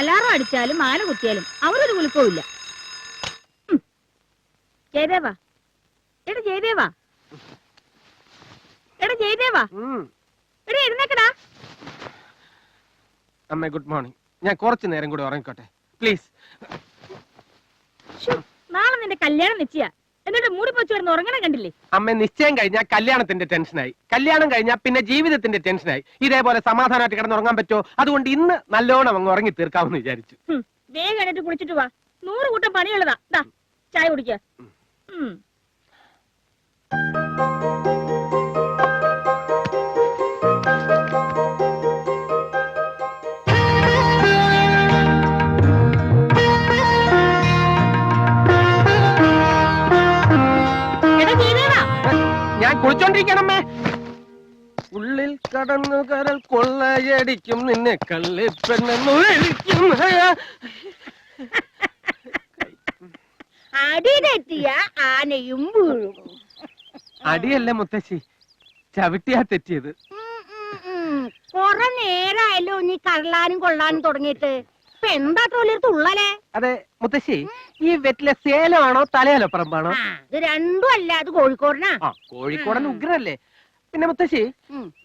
Alarm അടിച്ചാലും മാല കുത്തിയാലും അവരൊരു കുലുക്കവും ഇല്ല. ജയദേവാ, എടാ ജയദേവാ, എടാ ജയദേവാ, എടാ എഴുന്നേക്കടാ. അമ്മേ ഗുഡ് മോർണിംഗ്. ഞാൻ കുറച്ചു നേരം കൂടി ഉറങ്ങിക്കോട്ടെ പ്ലീസ്. നാളെ നിന്റെ കല്യാണം നിശ്ചയ, എന്നിട്ട് മൂടി പൊച്ചു കിടന്ന് ഉറങ്ങണം കണ്ടില്ലേ? അമ്മ നിശ്ചയം കഴിഞ്ഞാൽ കല്യാണത്തിന്റെ ടെൻഷനായി, കല്യാണം കഴിഞ്ഞാൽ പിന്നെ ജീവിതത്തിന്റെ ടെൻഷനായി. ഇതേപോലെ സമാധാനമായിട്ട് കിടന്ന് ഉറങ്ങാൻ പറ്റുമോ? അതുകൊണ്ട് ഇന്ന് നല്ലോണം അങ്ങ് ഉറങ്ങി തീർക്കാമെന്ന് വിചാരിച്ചു. വേഗം എഴുന്നേറ്റ് കുളിച്ചിട്ട് വാ, 100 കൂട്ടം പണിയുള്ളതാ. ചായ കുടിക്ക. ഞാൻ കുളിച്ചോണ്ടിരിക്കണമ്മേ. ഉള്ളിൽ കടന്നു കരൽ കൊള്ളയടിക്കും നിന്നെ കള്ളിപ്പെണ്ണു വിളിക്കും. അടിതെറ്റിയ ആനയും വീഴും. അടിയല്ല മുത്തശ്ശി, ചവിട്ടിയാ തെറ്റിയത്. കൊറേ നേരായല്ലോ നീ കള്ളാനും കൊള്ളാനും തുടങ്ങിയിട്ട്. ഇപ്പൊ എന്താ തുള്ളലേ? അതെ മുത്തശ്ശി, ഈ വെറ്റിലെ സേലമാണോ തലയാലപ്പറമ്പാണോ? ഇത് രണ്ടും അല്ല, അത് കോഴിക്കോടനാ. കോഴിക്കോടൻ ഉഗ്രല്ലേ. പിന്നെ മുത്തശ്ശി,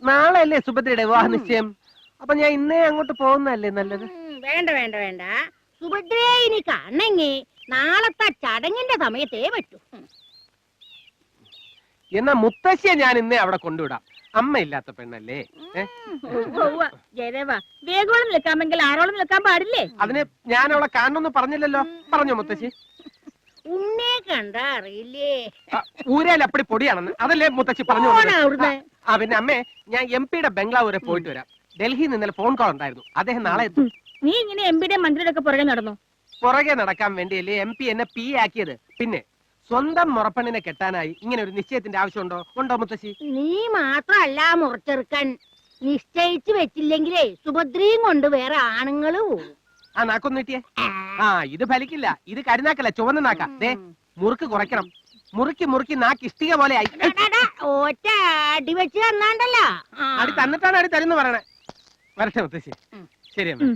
നാളെ അല്ലേ സുഭദ്രയുടെ വിവാഹ നിശ്ചയം? അപ്പൊ ഞാൻ ഇന്നേ അങ്ങോട്ട് പോകുന്നല്ലേ നല്ലത്? വേണ്ട വേണ്ട വേണ്ട, സുഭദ്രയെ ഇനി കാണണെങ്കി നാളത്തെ ചടങ്ങിന്റെ സമയത്തേ പറ്റൂ. എന്നാ മുത്തശ്ശിയെ ഞാൻ ഇന്നേ അവിടെ കൊണ്ടുവിടാം. അമ്മ ഇല്ലാത്ത പെണ്ണല്ലേ. ജയദേവ, വേഗോളം നിൽക്കാമെങ്കിൽ ആരോളം നിൽക്കാൻ പാടില്ലേ? അതിന് ഞാൻ അവളെ കാണണമെന്ന് പറഞ്ഞില്ലല്ലോ. പറഞ്ഞോ മുത്തശ്ശി? ഉണ്ണെ കണ്ടാ അറിയില്ലേ, ഊരയിൽ അപ്പടി പൊടിയാണെന്ന് അതല്ലേ മുത്തശ്ശി പറഞ്ഞു? പിന്നെ അമ്മേ, ഞാൻ MP-യുടെ ബംഗ്ലാവ് വരെ പോയിട്ട് വരാം. ഡൽഹിയിൽ നിന്ന് ഫോൺ കോൾ ഉണ്ടായിരുന്നു, അദ്ദേഹം നാളെ എത്തും. നീ ഇങ്ങനെ MP-യുടെ മന്ത്രിയുടെ ഒക്കെ പുറകെ നടന്നു? പുറകെ നടക്കാൻ വേണ്ടിയല്ലേ MP എന്നെ P ആക്കിയത്. പിന്നെ സ്വന്തം മുറപ്പെണ്ണിനെ കെട്ടാനായി ഇങ്ങനെ ഒരു നിശ്ചയത്തിന്റെ ആവശ്യമുണ്ടോ? ഉണ്ടോ മുത്തശ്ശി? നീ മാത്രല്ല മുറച്ചെറുക്കൻ, നിശ്ചയിച്ചു വെച്ചില്ലെങ്കിലേ സുഭദ്രയും കൊണ്ട് വേറെ ആണുങ്ങള് പോകും. ആ നാക്കൊന്ന് കിട്ടിയേ. ഇത് ഫലിക്കില്ല. ഇത് കരുനാക്കല്ല, ചുവന്ന നാക്ക. ദേ മുറുക്ക് കുറയ്ക്കണം. മുറുക്കി മുറുക്കി നാക്ക് ഇഷ്ടിക പോലെ ആയി. ഒറ്റ അടി വെച്ച് തന്നാണ്ടല്ലോ. അടി തന്നിട്ടാണ് അടി തരുന്ന് പറയണേ. വരട്ടെ മുത്തശ്ശി. ശരി അമ്മ.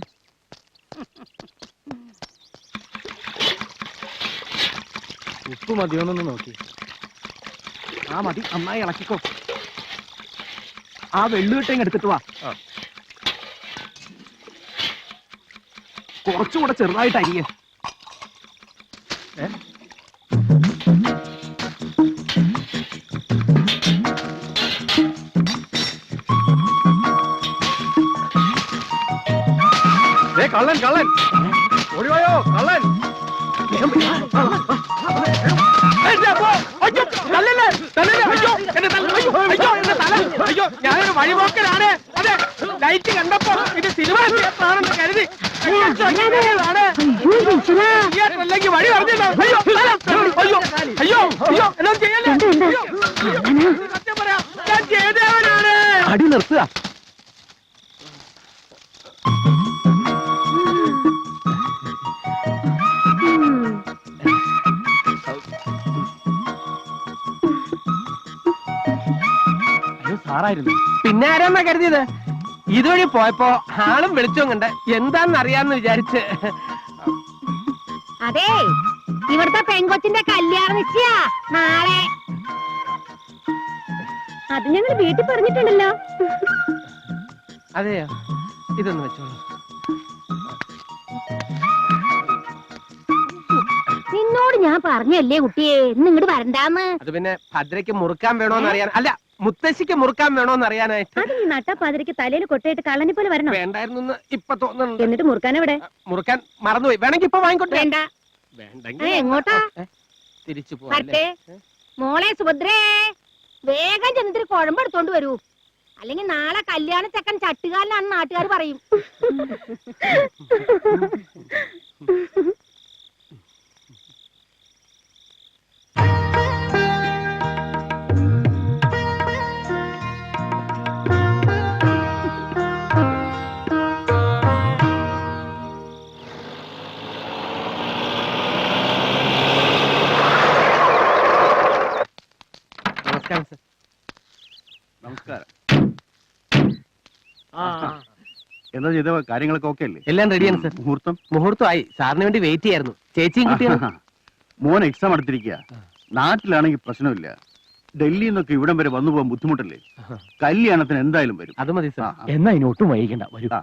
ഉപ്പ് മതിയോന്നൊന്ന് നോക്കി. മതി, നന്നായി ഇളക്കിക്കോ. ആ വെള്ളുകിട്ടേങ്ങ് എടുത്തിട്ട് വാ. കുറച്ചുകൂടെ ചെറുതായിട്ട് അരിയേ. കള്ളൻ കള്ളൻ ഓടിവായോ കള്ളൻ. ഞാനൊരു വഴിപോക്കലാണ്. അതെ, ലൈറ്റ് കണ്ടപ്പോ ഇത് സിനിമ തിയേറ്ററാണെന്ന് കരുതി അല്ലെങ്കിൽ വഴി പറഞ്ഞില്ല. അയ്യോ അയ്യോ അയ്യോ അയ്യോ എല്ലാം ചെയ്യല്ലേ. സത്യം പറയാ, ഞാൻ ജയദേവനാണ്. അടി നിർത്തുക. സാറായിരുന്നു. പിന്നെ ആരാന്നാ കരുതിയത്? ഇതുവഴി പോയപ്പോ ആളും വെളിച്ചവും കണ്ട് എന്താന്ന് അറിയാന്ന് വിചാരിച്ച്. അതെ, ഇവിടുത്തെ പെങ്കൊച്ചിന്റെ കല്യാണം നിശ്ചയ നാളെ. അത് ഞങ്ങൾ വീട്ടിൽ പറഞ്ഞിട്ടുണ്ടല്ലോ. അതെയോ? ഇതൊന്ന് വെച്ചോളൂ. നിന്നോട് ഞാൻ പറഞ്ഞല്ലേ കുട്ടിയെ, ഇന്ന് ഇങ്ങോട്ട് വരണ്ടാന്ന്. അത് പിന്നെ ഭദ്രയ്ക്ക് മുറുക്കാൻ വേണോന്ന് അറിയാൻ, അല്ല മുത്തശ്ശിക്ക് മുറുക്കാൻ വേണോന്ന് അറിയാനായിട്ട്. അത് നീ നട്ടപ്പാതിരക്ക് തലയിൽ കൊട്ടയിട്ട് കള്ളനെ പോലെ വരണം. വേണ്ടായിരുന്നു ഇപ്പൊ തോന്നുന്നുണ്ട്. എന്നിട്ട് മുറുക്കാൻ എവിടെ? മുറുക്കാൻ മറന്നുപോയി. വേണമെങ്കിൽ ഇപ്പൊ വാങ്ങിക്കോട്ടെ. വേണ്ട. വേണ്ടെങ്കിൽ എങ്ങോട്ടാ? തിരിച്ചു പോവാല്ലേ? മോളെ സുഭദ്രേ, വേഗം ചെന്നിട്ട് കുഴമ്പെടുത്തോണ്ട് വരൂ. അല്ലെങ്കിൽ നാളെ കല്യാണ ചെക്കൻ ചട്ടുകാരനാണെന്ന് നാട്ടുകാർ പറയും. നമസ്കാരം. എന്താ ചെയ്ത കാര്യങ്ങളൊക്കെ ഓക്കെ അല്ലേ? എല്ലാം റെഡിയാണ് സർ. മുഹൂർത്തം മുഹൂർത്തമായി. സാറിന് വേണ്ടി വെയിറ്റ് ചെയ്യായിരുന്നു. ചേച്ചിയും കുട്ടികളും. മോൻ എക്സാം എടുത്തിരിക്കുക. നാട്ടിലാണെങ്കിൽ പ്രശ്നമില്ല. ഡൽഹിയിൽ നിന്നൊക്കെ ഇവിടം വരെ വന്നു പോകാൻ ബുദ്ധിമുട്ടല്ലേ? കല്യാണത്തിന് എന്തായാലും വരും. അത് മതി സർ. എന്നാ ഇനി ഒട്ടും വൈകിക്കണ്ട, വരൂ. ആ.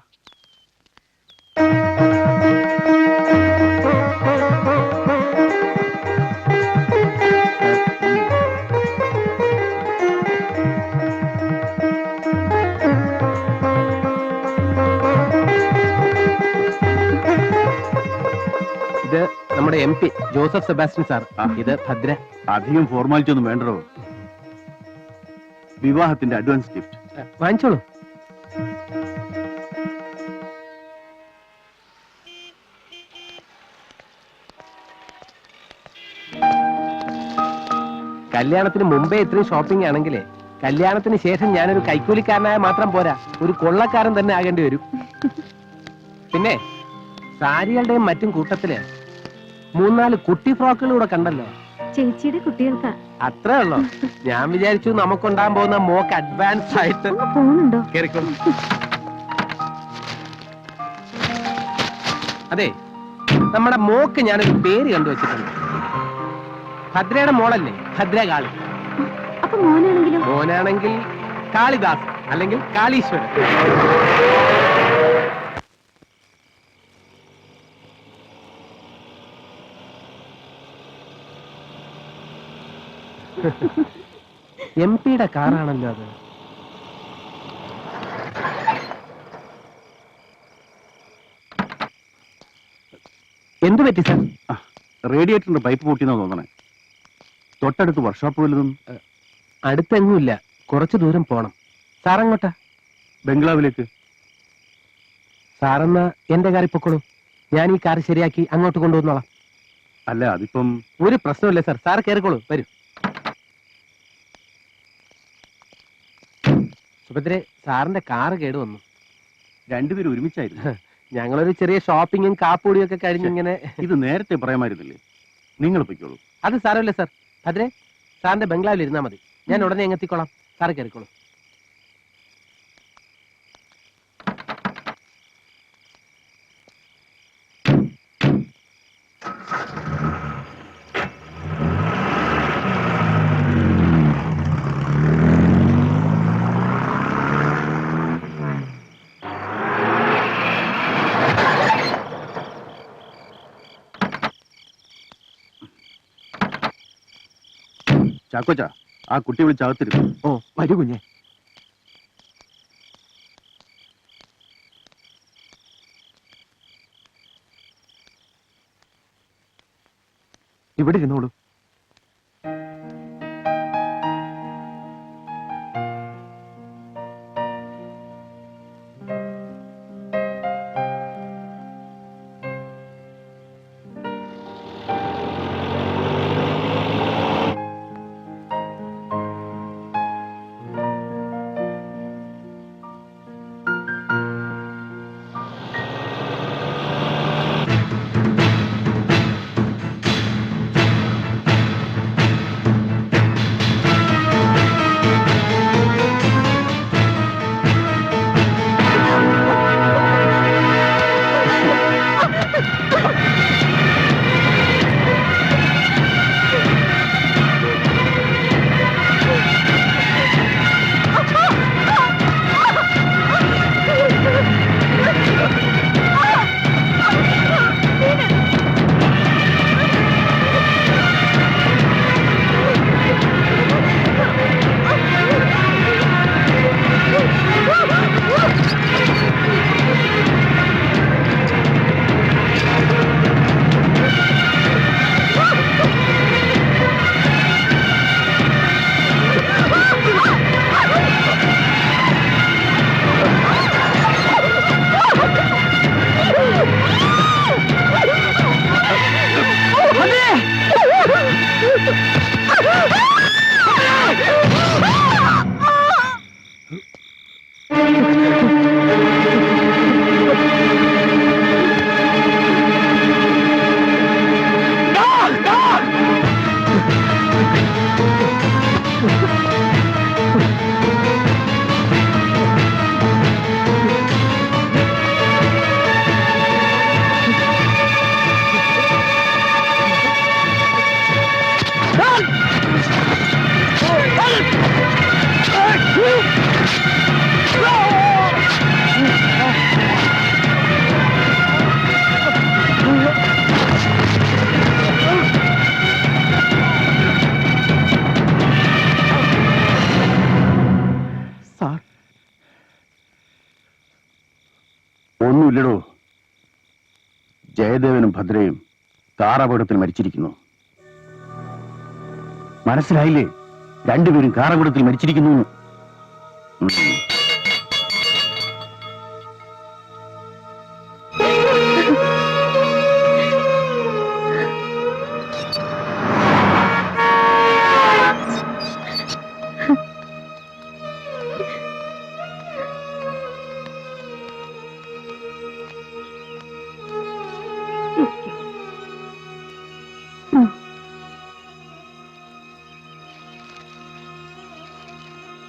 ഇത് നമ്മുടെ MP ജോസഫ് സെബാസ്റ്റ്യൻ സാർ. ഇത് ഭദ്ര. അധികം ഫോർമാലിറ്റി ഒന്നും വേണ്ടോ. വിവാഹത്തിന്റെ അഡ്വാൻസ് ഗിഫ്റ്റ് വാങ്ങിച്ചോളൂ. കല്യാണത്തിന് മുമ്പേ ഇത്രയും ഷോപ്പിംഗ് ആണെങ്കിലേ കല്യാണത്തിന് ശേഷം ഞാനൊരു കൈക്കൂലിക്കാരനായ മാത്രം പോരാ, ഒരു കൊള്ളക്കാരൻ തന്നെ ആകേണ്ടി വരും. പിന്നെ സാരികളുടെയും മറ്റും കൂട്ടത്തില് 3-4 കുട്ടി ഫ്രോക്കുകൾ കൂടെ കണ്ടല്ലോ. ചേച്ചിയുടെ കുട്ടികൾക്കാ. അത്രേ ഉള്ളോ? ഞാൻ വിചാരിച്ചു നമുക്കുണ്ടാകാൻ പോകുന്ന മോക്ക് അഡ്വാൻസ് ആയിട്ട്. പോകുന്നുണ്ടോ? കേറിക്കോളൂ. അതെ, നമ്മുടെ മോക്ക് ഞാനൊരു പേര് കണ്ടുവച്ചിട്ടുണ്ട്. ഭദ്രയുടെ മോളല്ലേ ഭദ്രകാളി. അപ്പൊ മോനാണെങ്കിലും? മോനാണെങ്കിൽ കാളിദാസ് അല്ലെങ്കിൽ കാളീശ്വരൻ. MP-യുടെ കാറാണല്ലോ അത്. എന്തു പറ്റി സാർ? റേഡിയേറ്ററിന്റെ പൈപ്പ് പൊട്ടിയെന്നാ തോന്നണേ. തൊട്ടടുത്ത് വർക്ക്ഷോപ്പ് വല്ലതും? അടുത്തെങ്ങുമില്ല, കുറച്ചു ദൂരം പോണം. സാറങ്ങോട്ടാ? ബംഗ്ലാവിലേക്ക്. സാറെന്നാ എന്റെ കാറിൽ പൊക്കോളൂ. ഞാൻ ഈ കാർ ശരിയാക്കി അങ്ങോട്ട് കൊണ്ടുവന്നോളാം. അല്ല, അതിപ്പം ഒരു പ്രശ്നമില്ല സാർ. സാർ കയറിക്കോളൂ, വരൂ. സുഭദ്രെ, സാറിന്റെ കാറ് കേടുവന്നു. രണ്ടുപേരും ഒരുമിച്ചായിരുന്നു. ഞങ്ങളൊരു ചെറിയ ഷോപ്പിങ്ങും കാപ്പൂടിയും ഒക്കെ കഴിഞ്ഞിങ്ങനെ. ഇത് നേരത്തെ പറയാമായിരുന്നില്ലേ? നിങ്ങൾ പൊയ്ക്കോളൂ. അത് സാരമില്ല സാർ. ഭദ്രെ, സാറിന്റെ ബംഗ്ലാവിൽ ഇരുന്നാ മതി. ഞാൻ ഉടനെ എങ്ങെത്തിക്കോളാം. സാറ് കയറിക്കോളൂ. ചാക്കോച്ച, ആ കുട്ടി വിളിച്ചകത്തിരുന്നു. ഓ, വരൂ കുഞ്ഞെ. ഇവിടെ ഇരുന്നോളൂ. ജയദേവനും ഭദ്രയും കാറപകടത്തിൽ മരിച്ചിരിക്കുന്നു. മനസ്സിലായില്ലേ? രണ്ടുപേരും കാറപകടത്തിൽ മരിച്ചിരിക്കുന്നു.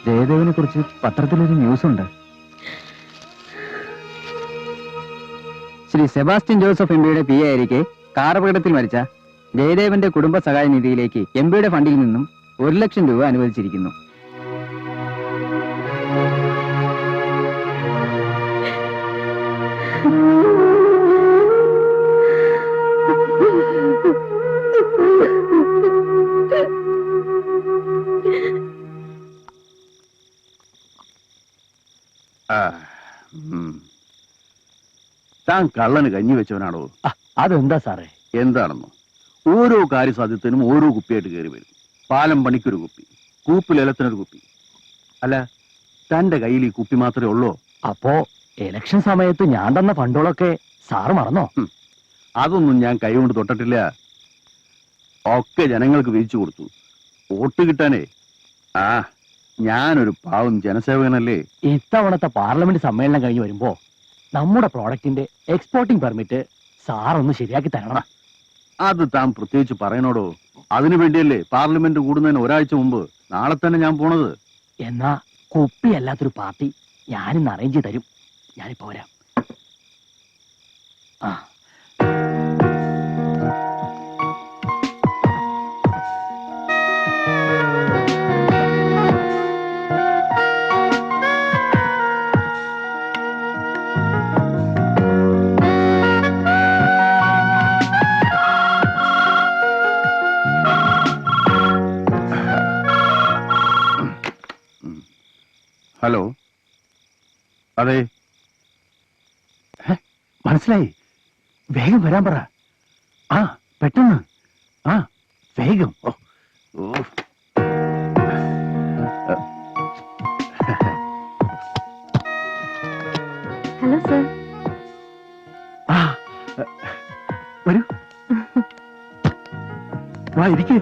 ജയദേവനെ കുറിച്ച് പത്രത്തിലൊരു ന്യൂസ് ഉണ്ട്. ശ്രീ സെബാസ്റ്റ്യൻ ജോസഫ് എംപിയുടെ പി ആയിരിക്കെ കാറപകടത്തിൽ മരിച്ച ജയദേവന്റെ കുടുംബ സഹായ നിധിയിലേക്ക് എംപിയുടെ ഫണ്ടിൽ നിന്നും 1 ലക്ഷം രൂപ അനുവദിച്ചിരിക്കുന്നു. താൻ കള്ളന് കഞ്ഞി വെച്ചവനാണോ? അതെന്താ സാറേ? എന്താണെന്നോ, ഓരോ കാര്യസാധ്യത്തിനും ഓരോ കുപ്പിയായിട്ട് കയറി വരും. പാലം പണിക്കൊരു കുപ്പി, കൂപ്പിലേലത്തിനൊരു കുപ്പി. അല്ല, തന്റെ കയ്യിൽ ഈ കുപ്പി മാത്രമേ ഉള്ളൂ? അപ്പോ ഇലക്ഷൻ സമയത്ത് ഞാൻ തന്ന ഫണ്ടുകളൊക്കെ സാറ് മറന്നോ? അതൊന്നും ഞാൻ കൈകൊണ്ട് തൊട്ടിട്ടില്ല. ഒക്കെ ജനങ്ങൾക്ക് വീതിച്ചു കൊടുത്തു. വോട്ട് കിട്ടാനേ. ഞാനൊരു പാവം ജനസേവകനല്ലേ. ഇത്തവണത്തെ പാർലമെന്റ് സമ്മേളനം കഴിഞ്ഞ് വരുമ്പോ നമ്മുടെ പ്രോഡക്റ്റിന്റെ എക്സ്പോർട്ടിംഗ് പെർമിറ്റ് സാറൊന്ന് ശരിയാക്കി തരണം. അത് താൻ പ്രത്യേകിച്ച് പറയണോടോ? അതിനു വേണ്ടിയല്ലേ പാർലമെന്റ് കൂടുന്നതിന് ഒരാഴ്ച മുമ്പ് നാളെ തന്നെ ഞാൻ പോണത്. എന്നാ കുപ്പിയല്ലാത്തൊരു പാർട്ടി ഞാനിന്ന് അറേഞ്ച് ചെയ്ത് തരും. ഞാനിപ്പോ വരാം. ഹലോ, അതെ. മനസ്സിലായി. വേഗം വരാൻ പറ. പെട്ടെന്ന്. വേഗം. Hello sir. വരൂ. വാ, ഇരിക്ക്.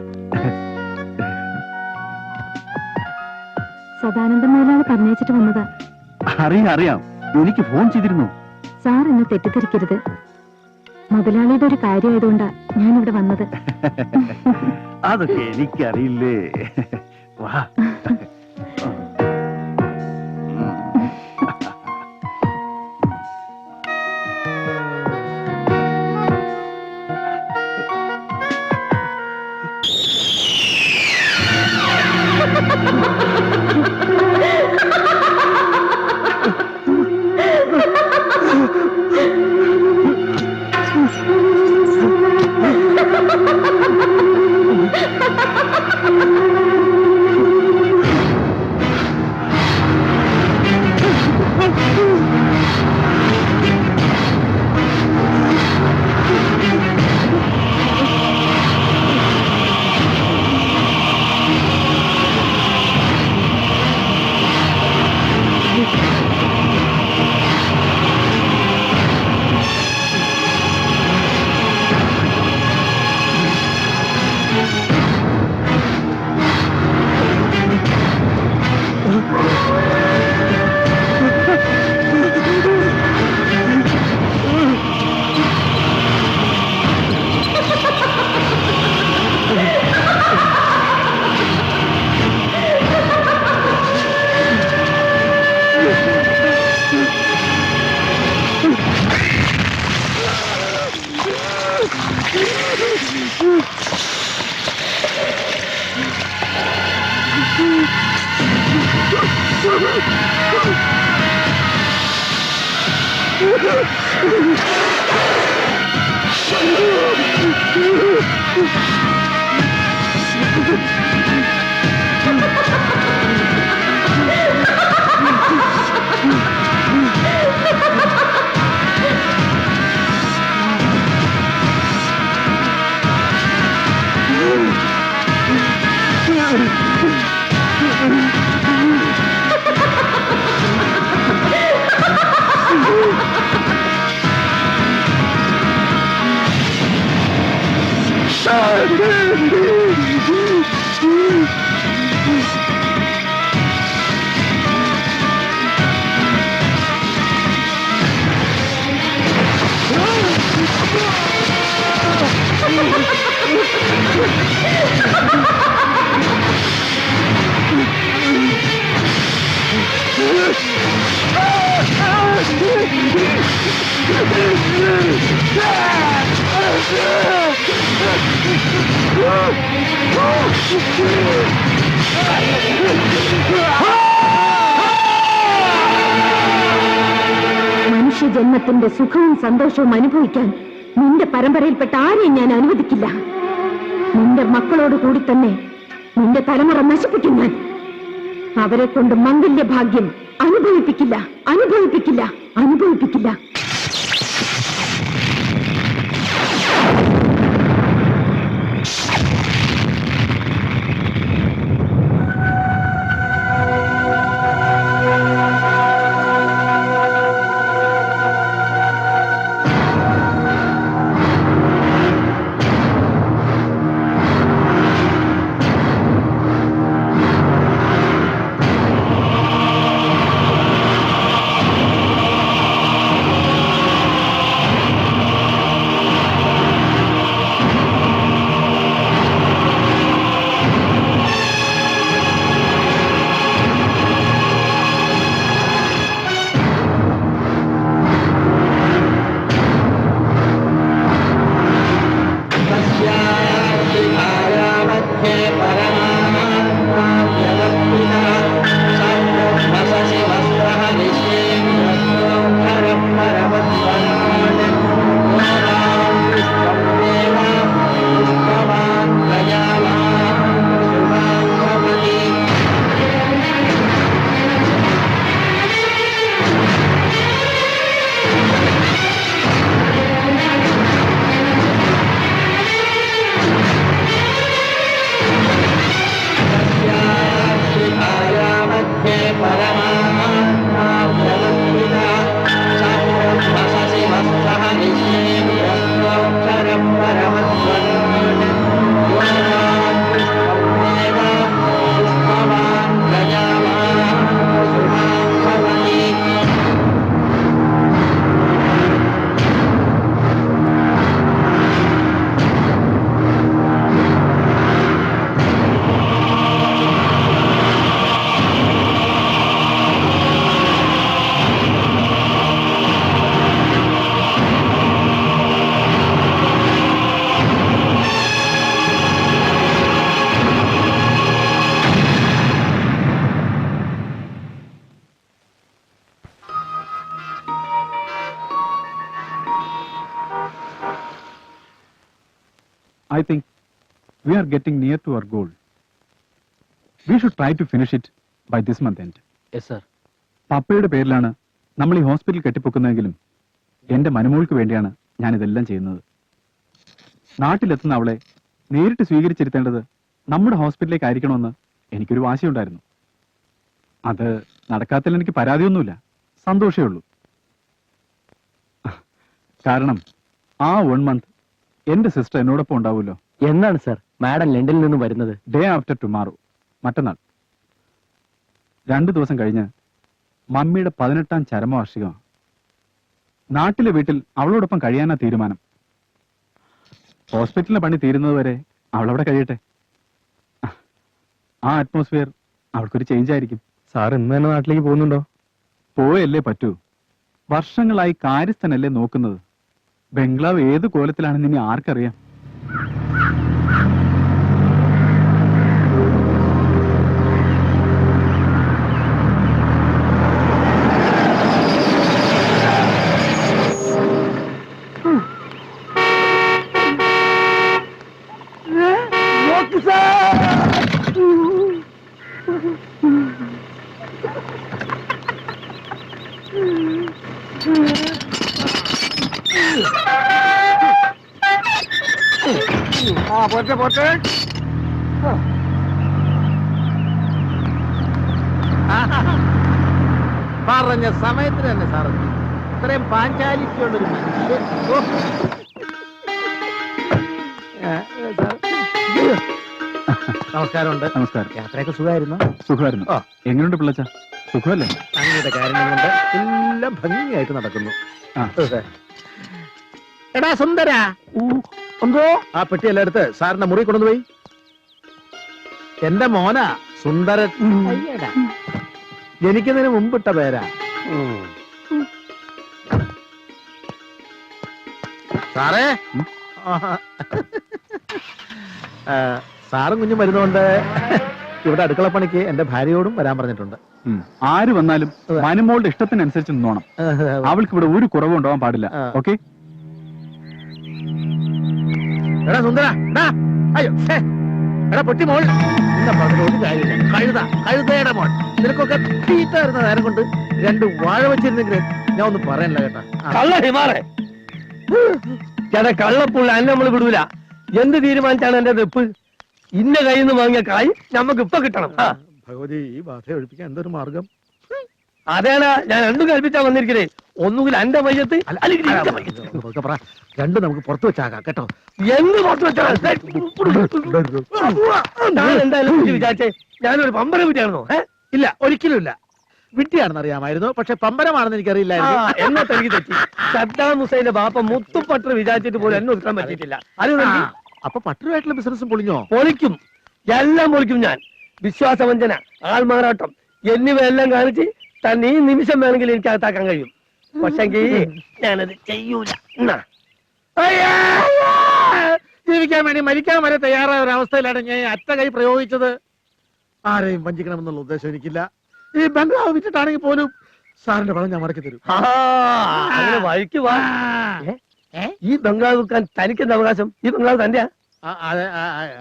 സദാനന്ദൻ മേലാണ് പറഞ്ഞയച്ചിട്ട് വന്നതാ. അറിയാം. എനിക്ക് ഫോൺ ചെയ്തിരുന്നു. സാർ എന്നെ തെറ്റിദ്ധരിക്കരുത്. മുതലാളിയുടെ ഒരു കാര്യമായതുകൊണ്ടാ ഞാനിവിടെ വന്നത്. അതൊക്കെ എനിക്കറിയില്ലേ. വാ. മനുഷ്യജന്മത്തിന്റെ സുഖവും സന്തോഷവും അനുഭവിക്കാൻ നിന്റെ പരമ്പരയിൽപ്പെട്ട ആരെയും ഞാൻ അനുവദിക്കില്ല. നിന്റെ മക്കളോട് കൂടി തന്നെ നിന്റെ തലമുറ നശിപ്പിക്കും ഞാൻ. അവരെ കൊണ്ട് മംഗല്യഭാഗ്യം അനുഭവിപ്പിക്കില്ല, അനുഭവിപ്പിക്കില്ല, അനുഭവിപ്പിക്കില്ല. I think we are getting near to our goal. We should try to finish it by this month end. Yes sir. പപ്പയുടെ പേരിലാണ് നമ്മൾ ഈ ഹോസ്പിറ്റൽ കെട്ടിപ്പൊക്കുന്നതെങ്കിലും എന്റെ മനുമോൾക്ക് വേണ്ടിയാണ് ഞാൻ ഇതെല്ലാം ചെയ്യുന്നത്. നാട്ടിലെത്തുന്ന അവളെ നേരിട്ട് സ്വീകരിച്ചിരുത്തേണ്ടത് നമ്മുടെ ഹോസ്പിറ്റലിലേക്ക് ആയിരിക്കണമെന്ന് എനിക്കൊരു വാശിയുണ്ടായിരുന്നു. അത് നടക്കാത്തതിൽ എനിക്ക് പരാതിയൊന്നുമില്ല, സന്തോഷമേ ഉള്ളൂ. കാരണം ആ 1 month എന്റെ സിസ്റ്റർ എന്നോടൊപ്പം ഉണ്ടാവുമല്ലോ. എന്നാണ് സർ മാഡം ലണ്ടനിൽ നിന്ന് വരുന്നത്? ഡേ ആഫ്റ്റർ ടുമാറോ, മറ്റന്നാൾ. 2 ദിവസം കഴിഞ്ഞ് മമ്മിയുടെ 18ാം ചരമവാർഷികമാണ്. നാട്ടിലെ വീട്ടിൽ അവളോടൊപ്പം കഴിയാനാ തീരുമാനം. ഹോസ്പിറ്റലിലെ പണി തീരുന്നത് വരെ അവളവിടെ കഴിയട്ടെ. ആ അറ്റ്മോസ്ഫിയർ അവൾക്കൊരു ചേഞ്ച് ആയിരിക്കും. സാർ ഇന്ന് തന്നെ നാട്ടിലേക്ക് പോകുന്നുണ്ടോ? പോയല്ലേ പറ്റൂ. വർഷങ്ങളായി കാര്യസ്ഥനല്ലേ നോക്കുന്നത്. ബംഗ്ലാവ് ഏത് കോലത്തിലാണെന്ന് ഇനി ആർക്കറിയാം. പറഞ്ഞ സമയത്തിന് തന്നെ സാറ് ഇത്രയും പാഞ്ചാലിറ്റിയുള്ളൊരു മനുഷ്യൻ. നമസ്കാരമുണ്ട്. നമസ്കാരം. യാത്രയൊക്കെ സുഖമായിരുന്നു? സുഖമായിരുന്നു. എങ്ങനെയുണ്ട് പിള്ളച്ച? സുഖമല്ലേ? അങ്ങയുടെ കാര്യങ്ങൾ കൊണ്ട് എല്ലാം ഭംഗിയായിട്ട് നടക്കുന്നു. എടാ സുന്ദര, എന്തോ ആ പെട്ടിയെല്ലാം എടുത്ത് സാറിന്റെ മുറി കൊണ്ടുപോയി. എന്റെ മോനാ സുന്ദരൻ. ജനിക്കുന്നതിന് മുമ്പിട്ട പേരാ. സാറേ, സാറും കുഞ്ഞും വരുന്നോണ്ട് ഇവിടെ അടുക്കളപ്പണിക്ക് എന്റെ ഭാര്യയോടും വരാൻ പറഞ്ഞിട്ടുണ്ട്. ആര് വന്നാലും മനുമോളുടെ ഇഷ്ടത്തിനനുസരിച്ച് നിന്നോണം. അവൾക്ക് ഇവിടെ ഒരു കുറവും ഉണ്ടാവാൻ പാടില്ല. ഓക്കെ? എടാ സുന്ദര, അയ്യോ എടാ പൊട്ടി മോൾ, ഒരു കാര്യമില്ല. കഴുതയുടെ മോൾ, നിനക്കൊക്കെ തീറ്റ വരുന്ന നേരം കൊണ്ട് 2 വാഴ വെച്ചിരുന്നെങ്കിൽ ഞാൻ ഒന്നും പറയാനില്ല കേട്ടാ. കള്ള ഹിമാറേ, ചേട്ടാ കള്ളപ്പുള്ള അന്നെ നമ്മൾ വിടൂല. എന്ത് തീരുമാനിച്ചാണ് എന്റെ വെപ്പ്? ഇന്ന കയ്യിൽ നിന്ന് വാങ്ങിയ കായ് നമുക്ക് ഇപ്പൊ കിട്ടണം. ഭഗവതി, ഈ ബാധ ഒഴിപ്പിക്കാൻ എന്തൊരു മാർഗം? അതാണ് ഞാൻ രണ്ടും കൽപ്പിച്ചാ വന്നിരിക്കണേ. ഒന്നുകിൽ എന്റെ മയ്യത്ത് അല്ലെങ്കിൽ എന്റെ മയ്യത്ത്. രണ്ടും നമുക്ക് പുറത്തു വെച്ചാക്കാം കേട്ടോ. എന്ത് പുറത്തു വെച്ചാൽ ഞാൻ എന്തായാലും വിചാരിച്ചേ ഞാനൊരു പമ്പര വിറ്റായിരുന്നോ? ഇല്ല, ഒരിക്കലും ഇല്ല. വിട്ടിയാണെന്ന് അറിയാമായിരുന്നു, പക്ഷെ പമ്പരമാണെന്ന് എനിക്കറിയില്ലായിരുന്നു. എന്നൊക്കെ എനിക്ക് തെറ്റി. സദ്ദാം ഹുസൈന്റെ ബാപ്പ മുത്തുപട്ടർ വിചാരിച്ചിട്ട് പോലും എന്നെ ഒതുക്കാൻ പറ്റിയിട്ടില്ല. അത് അപ്പൊ പട്ടരുമായിട്ടുള്ള ബിസിനസ്സും പൊളിഞ്ഞോ? പൊളിക്കും, എല്ലാം പൊളിക്കും ഞാൻ. വിശ്വാസവഞ്ചന, ആൾമാറാട്ടം എന്നിവയെല്ലാം കാണിച്ച് തന്നെ ഈ നിമിഷം വേണമെങ്കിൽ എനിക്ക് അകത്താക്കാൻ കഴിയും. പക്ഷെങ്കിൽ ഞാനത് ചെയ്യൂല. ജീവിക്കാൻ വേണ്ടി മരിക്കാൻ വരെ തയ്യാറായ ഒരു അവസ്ഥയിലാണ് ഞാൻ അറ്റ കൈ പ്രയോഗിച്ചത്. ആരെയും വഞ്ചിക്കണമെന്നുള്ള ഉദ്ദേശം എനിക്കില്ല. ഈ ബംഗ്ലാവ് വിറ്റിട്ടാണെങ്കിൽ പോലും സാറിന്റെ പണം ഞാൻ മടക്കി തരും. അങ്ങനെ വഴിക്ക് വാ. ഈ ബംഗ്ലാവ് വിൽക്കാൻ തനിക്കെന്ത് അവകാശം? ഈ ബംഗ്ലാവ് തന്റെയാ?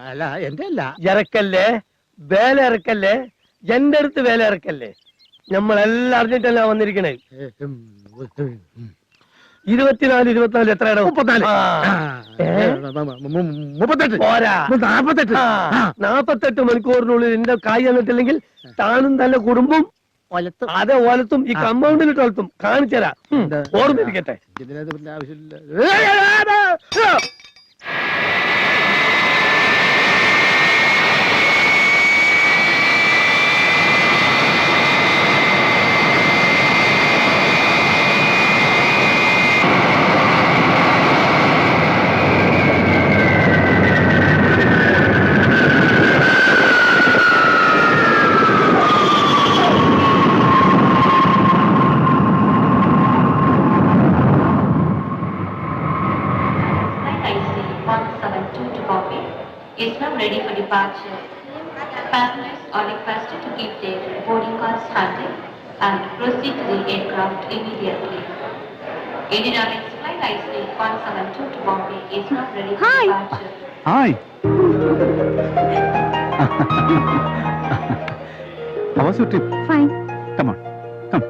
അല്ല, എന്റെ അല്ല. ഇറക്കല്ലേ, വേല ഇറക്കല്ലേ, എന്റെ അടുത്ത് വേല ഇറക്കല്ലേ. നമ്മളെല്ലാം അറിഞ്ഞിട്ടല്ല വന്നിരിക്കണേ. 24, 24 എത്ര ഇടം? 38 പോരാ, 48 മണിക്കൂറിനുള്ളിൽ എന്റെ കായ് തന്നിട്ടില്ലെങ്കിൽ താനും തന്നെ കുടുംബം അതെ ഓലത്തും ഈ കമ്പൗണ്ടിലിട്ട് വളർത്തും. കാണിച്ചരാ, ഓർമ്മിരിക്കട്ടെ. is now ready for departure. Passengers are requested to keep their boarding cards handy and proceed to the aircraft immediately. Indian Airlines Flight IC 172 to Bombay is now ready for departure. Hi. How was your trip? Fine. Come on, come.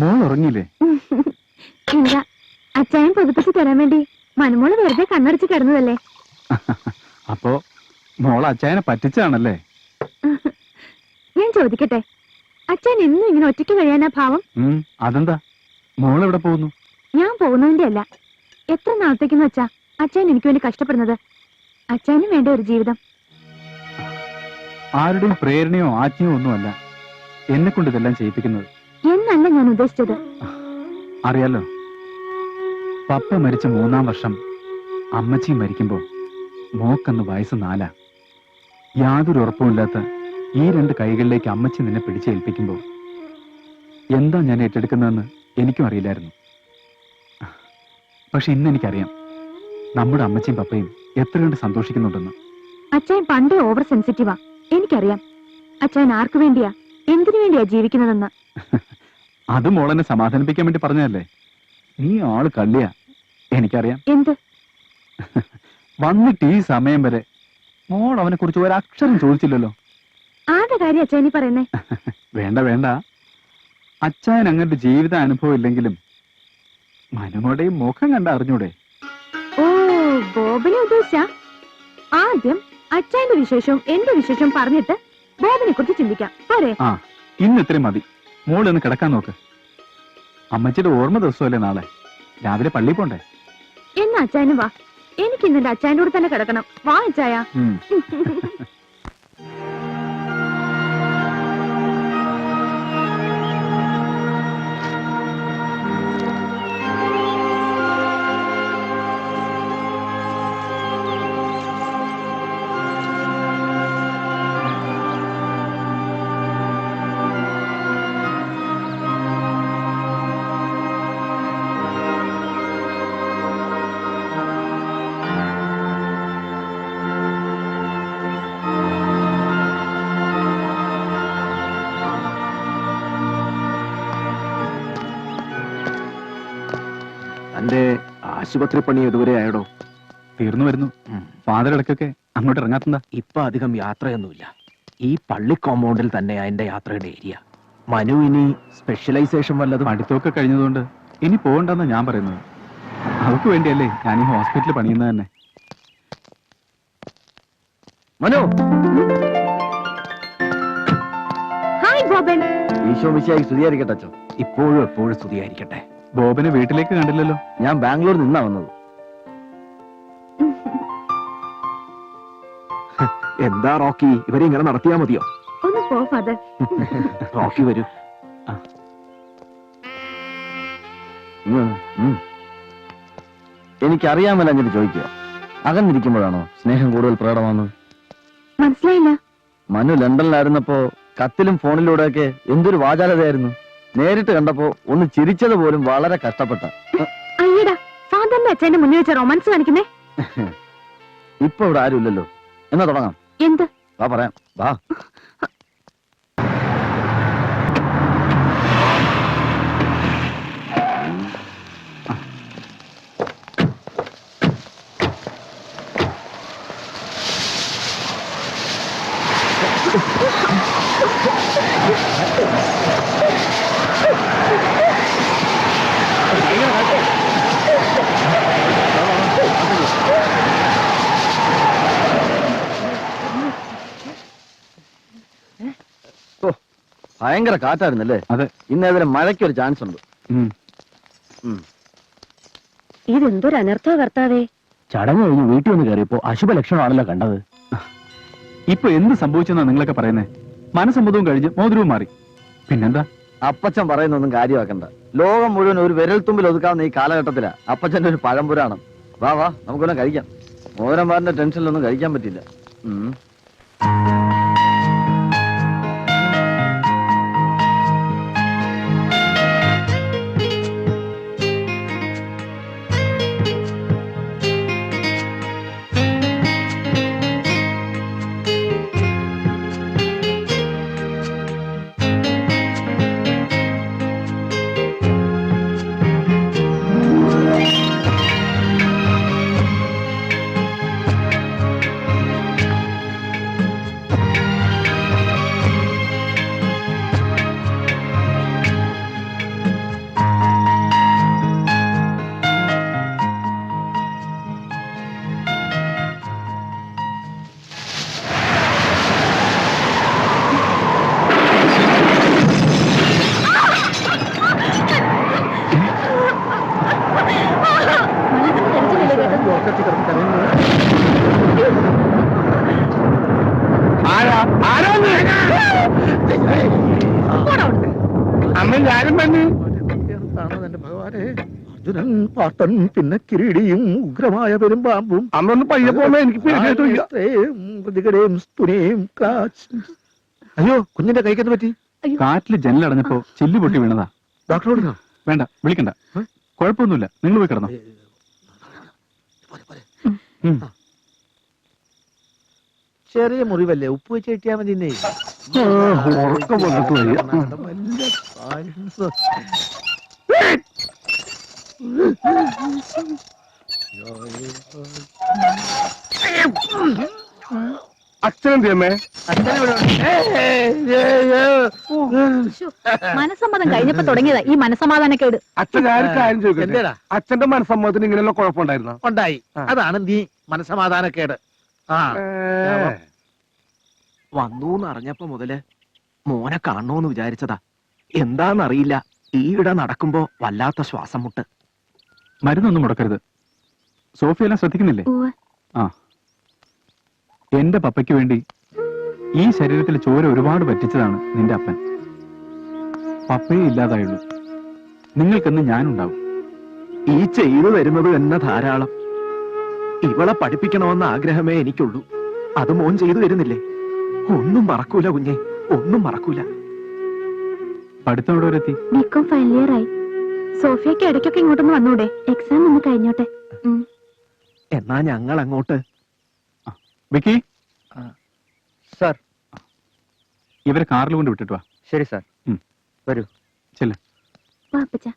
മോൾ ഉറങ്ങിയില്ലേ? ഇല്ല, അച്ചായൻ പുതുപ്പിച്ച് തരാൻ വേണ്ടി മനുമോള് വെറുതെ കണ്ണടച്ച് കിടന്നതല്ലേ. അപ്പോ മോൾ അച്ചായനെ പറ്റിച്ചാണല്ലേ? ഞാൻ ചോദിക്കട്ടെ, അച്ചായൻ എന്നും ഇങ്ങനെ ഒറ്റയ്ക്ക് കഴിയാനാ ഭാവം? അതെന്താ? മോൾ എവിടെ പോകുന്നു? ഞാൻ പോകുന്നതിന്റെ അല്ല, എത്ര നാളത്തേക്കെന്ന് വെച്ചാ അച്ചായൻ എനിക്ക് വേണ്ടി കഷ്ടപ്പെടുന്നത്. അച്ചായനും വേണ്ട ഒരു ജീവിതം. ആരുടെയും പ്രേരണയോ ആജ്ഞയോ ഒന്നുമല്ല എന്നെ കൊണ്ട് ഇതെല്ലാം ചെയ്യിപ്പിക്കുന്നത്. എന്നല്ല ഞാൻ ഉദ്ദേശിച്ചത്. അറിയാലോ, പപ്പ മരിച്ച 3-ാം വർഷം അമ്മച്ചി മരിക്കുമ്പോ മോക്കന്ന് വയസ്സ് 4. യാതൊരു ഉറപ്പുമില്ലാത്ത ഈ 2 കൈകളിലേക്ക് അമ്മച്ചി നിന്നെ പിടിച്ചേൽപ്പിക്കുമ്പോ എന്താ ഞാൻ ഏറ്റെടുക്കുന്നതെന്ന് എനിക്കും അറിയില്ലായിരുന്നു. പക്ഷെ ഇന്ന് എനിക്കറിയാം നമ്മുടെ അമ്മച്ചിയും പപ്പയും എത്ര കണ്ട് സന്തോഷിക്കുന്നുണ്ടെന്ന്. അച്ചായൻ പണ്ടേ ഓവർ സെൻസിറ്റീവാ. എനിക്കറിയാം അച്ചായൻ ആർക്കു വേണ്ടിയാ, എന്തിനു വേണ്ടിയാ ജീവിക്കുന്നതെന്ന്. അത് മോളെന്നെ സമാധാനിപ്പിക്കാൻ വേണ്ടി പറഞ്ഞതല്ലേ? നീ ആള് കള്ളിയാ, എനിക്കറിയാം. എന്ത്? വന്നിട്ട് ഈ സമയം വരെ മോൾ അവനെ കുറിച്ച് ഒരക്ഷരം ചോദിച്ചില്ലല്ലോ. ആരുടെ കാര്യം അച്ചായനി പറയുന്നേ? വേണ്ട വേണ്ട, അച്ചായൻ അങ്ങനൊരു ജീവിത അനുഭവം ഇല്ലെങ്കിലും മനുമോടെയും മുഖം കണ്ട അറിഞ്ഞൂടെ? ഓ, ബോബനെ ഉദ്ദേശിച്ച ആദ്യം അച്ചായന്റെ വിശേഷവും എന്റെ വിശേഷവും പറഞ്ഞിട്ട് ബോബനെ കുറിച്ച് ചിന്തിക്കാം പോരെ? ആ, ഇന്ന് ഇത്രയും മതി. മോളൊന്ന് കിടക്കാൻ നോക്ക്. അമ്മച്ചിയുടെ ഓർമ്മ ദിവസമല്ലേ നാളെ. രാവിലെ പള്ളി പോണ്ടേ? എന്നാ അച്ചായനും വാ. എനിക്ക് ഇന്ന് എന്റെ അച്ചായന്റെ കൂടെ തന്നെ കിടക്കണം. വാ അച്ചായ. തന്റെ ആശുപത്രി പണി ഇതുവരെ ആയടോ? തീർന്നു വരുന്നു. ഫാദർ ഇടയ്ക്കൊക്കെ അങ്ങോട്ട് ഇറങ്ങാത്തെന്താ? ഇപ്പൊ അധികം യാത്രയൊന്നുമില്ല. ഈ പള്ളി കോമ്പൗണ്ടിൽ തന്നെയാ എന്റെ യാത്രയുടെ ഏരിയ. മനു ഇനി സ്പെഷ്യലൈസേഷൻ വല്ലതും? പഠിത്തമൊക്കെ കഴിഞ്ഞതുകൊണ്ട് ഇനി പോകണ്ടെന്നാ ഞാൻ പറയുന്നത്. അവർക്ക് വേണ്ടിയല്ലേ ഞാൻ ഈ ഹോസ്പിറ്റലിൽ പണിയുന്നത് തന്നെ. മനു, ഹായ് ബോബൻ. ഈശോ മിശിഹായി സ്തുതിയായിരിക്കട്ടെ അച്ഛൻ. ഇപ്പോഴും എപ്പോഴും സ്തുതിയായിരിക്കട്ടെ. ബോബനെ വീട്ടിലേക്ക് കണ്ടില്ലല്ലോ? ഞാൻ ബാംഗ്ലൂരിൽ നിന്നാ വന്നത്. എന്താ റോക്കി, ഇവരെ ഇങ്ങനെ നടത്തിയാ മതിയോ? ഒന്ന് പോ ഫാദർ. റോക്കി വരൂ. എനിക്കറിയാമല്ല ഞാൻ ചോദിക്കുക, അകന്നിരിക്കുമ്പോഴാണോ സ്നേഹം കൂടുതൽ പ്രകടമാകുന്നത്? മനസ്സിലായില്ല. മനു ലണ്ടനിലായിരുന്നപ്പോ കത്തിലും ഫോണിലൂടെയൊക്കെ എന്തൊരു വാചാലതയായിരുന്നു. നേരിട്ട് കണ്ടപ്പോ ഒന്ന് ചിരിച്ചത് പോലും വളരെ കഷ്ടപ്പെട്ട. അയ്യടാ, ഫാദറിന്റെ അച്ഛന്റെ മുന്നിൽ വെച്ച റൊമാൻസ് കാണിക്കുന്നേ. ഇപ്പൊ ഇവിടെ ആരും ഇല്ലല്ലോ. എന്നാ തുടങ്ങാം. എന്ത്? വാ പറയാം, വാ. ഭയങ്കര കാറ്റായിരുന്നല്ലേ? അതെ. ഇന്ന് ഏതായാലും മഴയ്ക്കൊരു ചാൻസ് ഉണ്ട്. ഇതെന്തൊരു അനർത്ഥ കർത്താവേ. ചടങ്ങ് കഴിഞ്ഞ് വീട്ടിൽ വന്ന് കയറിയപ്പോ അശുഭ ലക്ഷണമാണല്ലോ കണ്ടത്. ഇപ്പൊ എന്ത് സംഭവിച്ചെന്നാ നിങ്ങളൊക്കെ പറയുന്നേ? മനസ്സമ്മതവും കഴിഞ്ഞ് മോതിരവും മാറി. പിന്നെന്താ? അപ്പച്ചൻ പറയുന്നൊന്നും കാര്യമാക്കണ്ട. ലോകം മുഴുവൻ ഒരു വിരൽത്തുമ്പിൽ ഒതുക്കാവുന്ന ഈ കാലഘട്ടത്തിലാ അപ്പച്ചന്റെ ഒരു പഴംപുരാണം. വാ വാ, നമുക്കൊന്നും കഴിക്കാം. മോതിരന്മാരുടെ ടെൻഷനിലൊന്നും കഴിക്കാൻ പറ്റില്ല. അർജുനൻ പാട്ടൻ പിന്നെ കിരീടിയും ഉഗ്രമായ പെരുമ്പാമ്പും അന്നൊന്ന് പയ്യെ പോകുമ്പോ എനിക്ക് അയ്യോ, കുഞ്ഞിന്റെ കൈക്കെന്ത് പറ്റി? കാറ്റില് ജനലടഞ്ഞപ്പോ ചില്ലു പൊട്ടി വീണതാ. ഡോക്ടറോട് വേണ്ട, വിളിക്കണ്ട. കുഴപ്പമൊന്നുമില്ല, നിങ്ങൾ പോയി കിടന്നോ. ചെറിയ മുറിവല്ലേ, ഉപ്പ് വെച്ച് കിട്ടിയാ മതി. ഉറക്കം വന്നിട്ട് വരിക. അച്ഛനെന്ത് അമ്മേ? അച്ഛനിവിടെ മനസ്സമ്മതം കഴിഞ്ഞപ്പോ തുടങ്ങിയതാ ഈ മനസ്സമാധാനക്കേട്. അച്ഛൻ ഞാനൊരു കാര്യം ചോദിക്കട്ടെ? എന്തേടാ അച്ഛന്റെ മനസ്സമ്മതത്തിന് ഇങ്ങനെയുള്ള കുഴപ്പമുണ്ടായിരുന്നോ? ഉണ്ടായി. അതാണ് നീ മനസമാധാനക്കേട്. ആ വന്നൂന്ന് അറിഞ്ഞപ്പോ മുതല് മോനെ കാണണോന്ന് വിചാരിച്ചതാ. എന്താന്നറിയില്ല, ഈയിടെ നടക്കുമ്പോ വല്ലാത്ത ശ്വാസം മുട്ട്. മരുന്നൊന്നും മുടക്കരുത്. സോഫിയെല്ലാം ശ്രദ്ധിക്കുന്നില്ലേ? ആ, എന്റെ പപ്പയ്ക്ക് വേണ്ടി ഈ ശരീരത്തിൽ ചോര ഒരുപാട് പറ്റിച്ചതാണ് നിന്റെ അപ്പൻ. പപ്പയെ ഇല്ലാതായുള്ളൂ. നിങ്ങൾക്കെന്ന് ഞാനുണ്ടാവും. ഈ ചെയ്തു തരുന്നത് തന്നെ ധാരാളം. ഇവളെ പഠിപ്പിക്കണമെന്ന ആഗ്രഹമേ എനിക്കുള്ളൂ. അത് മോൻ ചെയ്തു തരുന്നില്ലേ? ഒന്നും മറക്കൂല കുഞ്ഞെ, ഒന്നും മറക്കൂല. പഠിത്തം എവിടെ വരെ എത്തി? ബികോം ഫൈനൽ ഇയർ ആയി. സോഫിയക്ക് ഇടയ്ക്കൊക്കെ ഇങ്ങോട്ടൊന്ന് വന്നൂടെ? എക്സാം ഒന്ന് കഴിഞ്ഞോട്ടെ. എന്നാ ഞങ്ങൾ അങ്ങോട്ട്. വിക്കി, സാർ. ഇവരെ കാറിൽ കൊണ്ട് വിട്ടിട്ട് വാ. ശരി സാർ. വരൂ. ചെല്ല്. വാപ്പച്ച,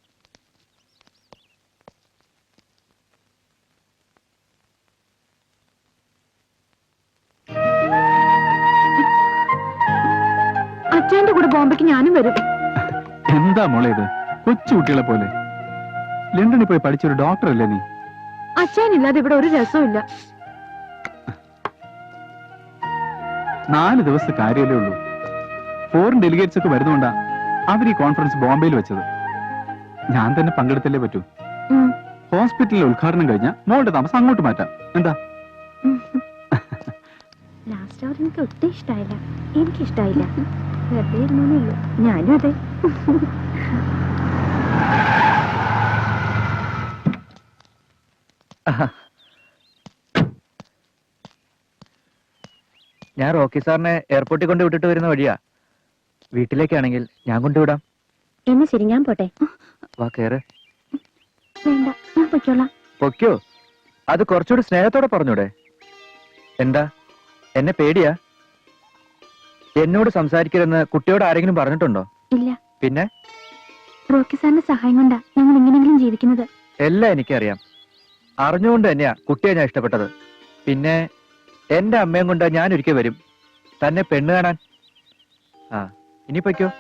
അച്ഛന്റെ കൂടെ ബോംബെക്ക് ഞാനും വരും. എന്താ മോളെ ഇത്? കൊച്ചു കുട്ടികളെ പോലെ. ലണ്ടനിൽ പോയി പഠിച്ചൊരു ഡോക്ടർ അല്ലേ നീ? അച്ഛനില്ലാതെ ഇവിടെ ഒരു രസവും 4 ദിവസത്തെ കാര്യമല്ലേ ഉള്ളൂ. ഫോറിൻ ഡെലിഗേറ്റ്സ് ഒക്കെ വരുന്നോണ്ടാ അവർ ഈ കോൺഫറൻസ് ബോംബെയിൽ വെച്ചത്. ഞാൻ തന്നെ പങ്കെടുത്തല്ലേ പറ്റൂ. ഹോസ്പിറ്റലിലെ ഉദ്ഘാടനം കഴിഞ്ഞാൽ മോളുടെ താമസം അങ്ങോട്ട് മാറ്റാം. എന്താ? ലാസ്റ്റ് അവർ എനിക്ക് ഒട്ടും ഇഷ്ടായില്ല. എനിക്കിഷ്ടായില്ല. വെറുതെ ഇരുന്നേ ഉള്ളൂ. ഞാനും അതെ. ഞാൻ റോക്കി സാറിനെ എയർപോർട്ടിൽ കൊണ്ട് വിട്ടിട്ട് വരുന്ന വഴിയാ. വീട്ടിലേക്കാണെങ്കിൽ ഞാൻ കൊണ്ടുവിടാം. എന്നാ ശരി, ഞാൻ പോട്ടെ. വാ, കേറ്. വേണ്ട, ഞാൻ പൊയ്ക്കോളാം. പൊയ്ക്കോ. അത് കുറച്ചുകൂടി സ്നേഹത്തോടെ പറഞ്ഞൂടെ? എന്താ, എന്നെ പേടിയാ? എന്നോട് സംസാരിക്കരുതെന്ന് കുട്ടിയോട് ആരെങ്കിലും പറഞ്ഞിട്ടുണ്ടോ? ഇല്ല. പിന്നെ റോക്കി സാറിന്റെ സഹായം കൊണ്ടാ ഞങ്ങൾ എങ്ങനെയെങ്കിലും ജീവിക്കുന്നത്. എല്ലാം എനിക്കറിയാം. അറിഞ്ഞുകൊണ്ട് തന്നെയാ കുട്ടിയെ ഞാൻ ഇഷ്ടപ്പെട്ടത്. പിന്നെ എന്റെ അമ്മയും കൊണ്ട് ഞാൻ ഒരിക്കൽ വരും തന്നെ പെണ്ണ് കാണാൻ. ആ, ഇനി പൊയ്ക്കോ.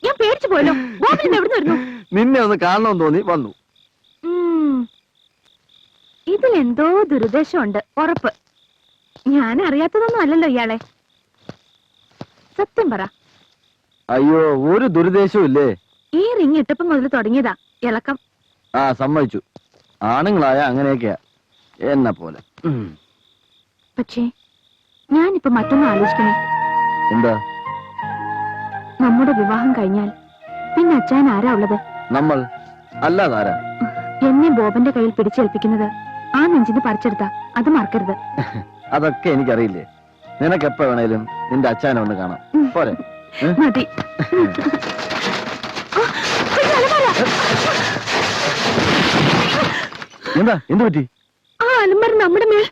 ഞാൻ പേടിച്ചു പോയല്ലോ. എവിടെ വരുന്നു? നിന്നെ ഒന്ന് കാണണമെന്ന് തോന്നി വന്നു. ഇതിലെന്തോ ദുരുദ്ദേശമുണ്ട്, ഉറപ്പ്. ഞാൻ അറിയാത്തതൊന്നും അല്ലല്ലോ ഇയാളെ. സത്യം പറ. അയ്യോ, ഒരു ദുരുദ്ദേശവും ഇല്ലേ? ഈ റിങ് ഇട്ടപ്പം മുതൽ തുടങ്ങിയതാ ഇളക്കം. ആ, സമ്മതിച്ചു. ആണുങ്ങളായ അങ്ങനെയൊക്കെയാ, എന്നെ പോലെ. പക്ഷേ ഞാനിപ്പോ മറ്റൊന്നും ആലോചിക്കണേ. എന്താ? നമ്മുടെ വിവാഹം കഴിഞ്ഞാൽ പിന്നെ അച്ഛൻ ആരാ ഉള്ളത്? നമ്മൾ അല്ലാതാരാ? എന്നെ ബോബന്റെ കയ്യിൽ പിടിച്ചേൽപ്പിക്കുന്നത് ആ നെഞ്ചിന് പറിച്ചെടുത്ത അത് മറക്കരുത്. അതൊക്കെ എനിക്കറിയില്ലേ. നിനക്ക് എപ്പോ വേണേലും നിന്റെ അച്ഛനെ ഒന്ന് കാണാം. പോരെ? മതി. എന്താ? എന്ത് പറ്റി? ആ അലമാര നമ്മുടെ മേൽ.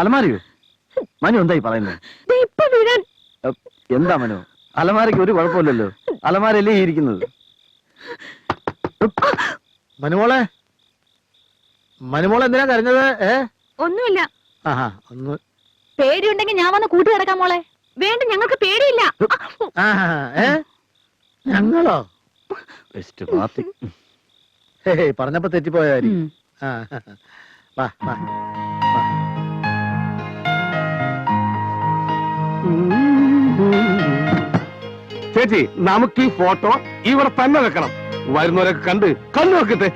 അലമാരയോ? മനു എന്തായി പറയുന്നത്? ഇപ്പൊ വീഴാൻ. എന്താ മനു? അലമാരയ്ക്ക് ഒരു കുഴപ്പമില്ലല്ലോ. അലമാരല്ലേ ഈ ഇരിക്കുന്നത്? മനുമോളെ, മനുമോളെ എന്തിനാ കരഞ്ഞത്? ഒന്നുമില്ല. ആഹാ, ഒന്ന് പേടിയുണ്ടെങ്കിൽ ഞാൻ വന്ന് കൂട്ടി കിടക്കാം മോളെ. വേണ്ട, ഞങ്ങൾക്ക് പേടിയില്ല. ഞങ്ങളോ? Best party. പറഞ്ഞപ്പോ തെറ്റിപ്പോയായിരിക്കും. വാ വാ. തങ്കച്ചി, നമുക്ക് ഈ ഫോട്ടോ ഇവിടെ തന്നെ വെക്കണം. വരുന്നവരൊക്കെ കണ്ട് കണ്ണു വെക്കട്ടെ.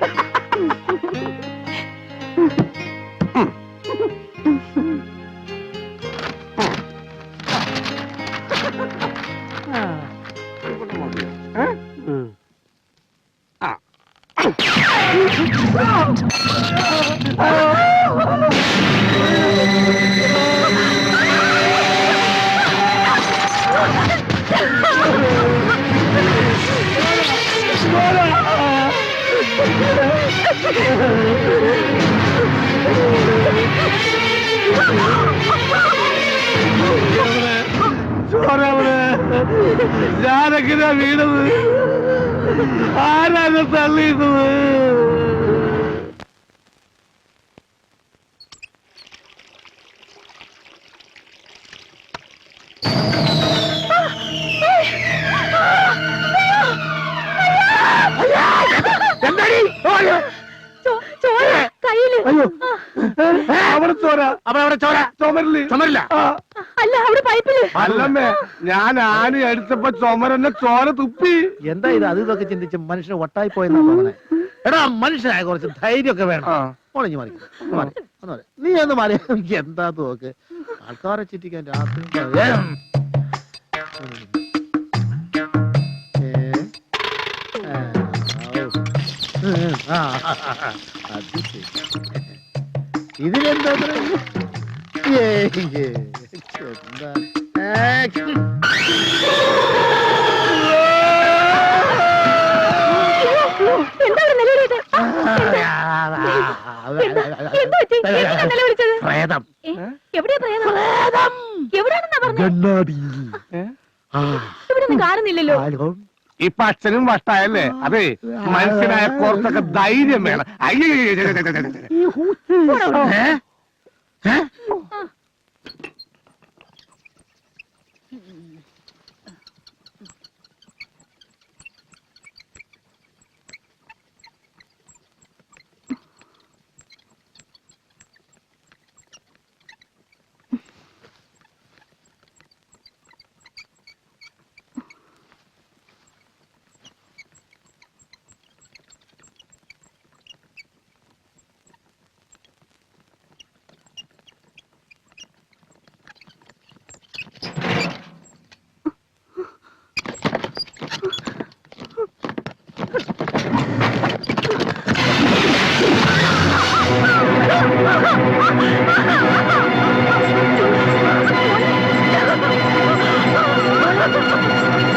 ഞാനെങ്ങനെയാ വീണത്? ആരാണ് തള്ളിയിരുന്നത്? അവിടെ ചോര, അവിടെ ചോര, ചുമരില് ചുമരില്ല. അല്ല, അവിടെ പൈപ്പില്. അല്ലമ്മേ, ഞാൻ ആന അടിച്ചപ്പോ ചുമരന്നെ ചോര തുപ്പി. എന്താ ഇത്? അത് ഇതൊക്കെ ചിന്തിച്ച് മനുഷ്യന് വട്ടായി പോയെന്നാ തോന്നണേ. എടാ, മനുഷ്യനായ കുറച്ച് ധൈര്യമൊക്കെ വേണം. മോളിഞ്ഞ് മാറി, നീ ഒന്ന് മാറി. എനിക്ക് എന്താ നോക്ക്, ആൾക്കാരെ ചിറ്റിക്കാൻ രാത്രി. അത് ശരി. ഇതിലെന്താ എന്താ? എന്താണ് നിലവിളിച്ചത്? പ്രേതം. എവിടെയാ പ്രേതം? എവിടെയാണെന്നാ പറഞ്ഞത്? ഇവിടെ കാണുന്നില്ലല്ലോ. ഇപ്പൊ അച്ഛനും വട്ടായല്ലേ? അതെ, മനുഷ്യനായ കുറച്ചൊക്കെ ധൈര്യം വേണം. അയ്യോ,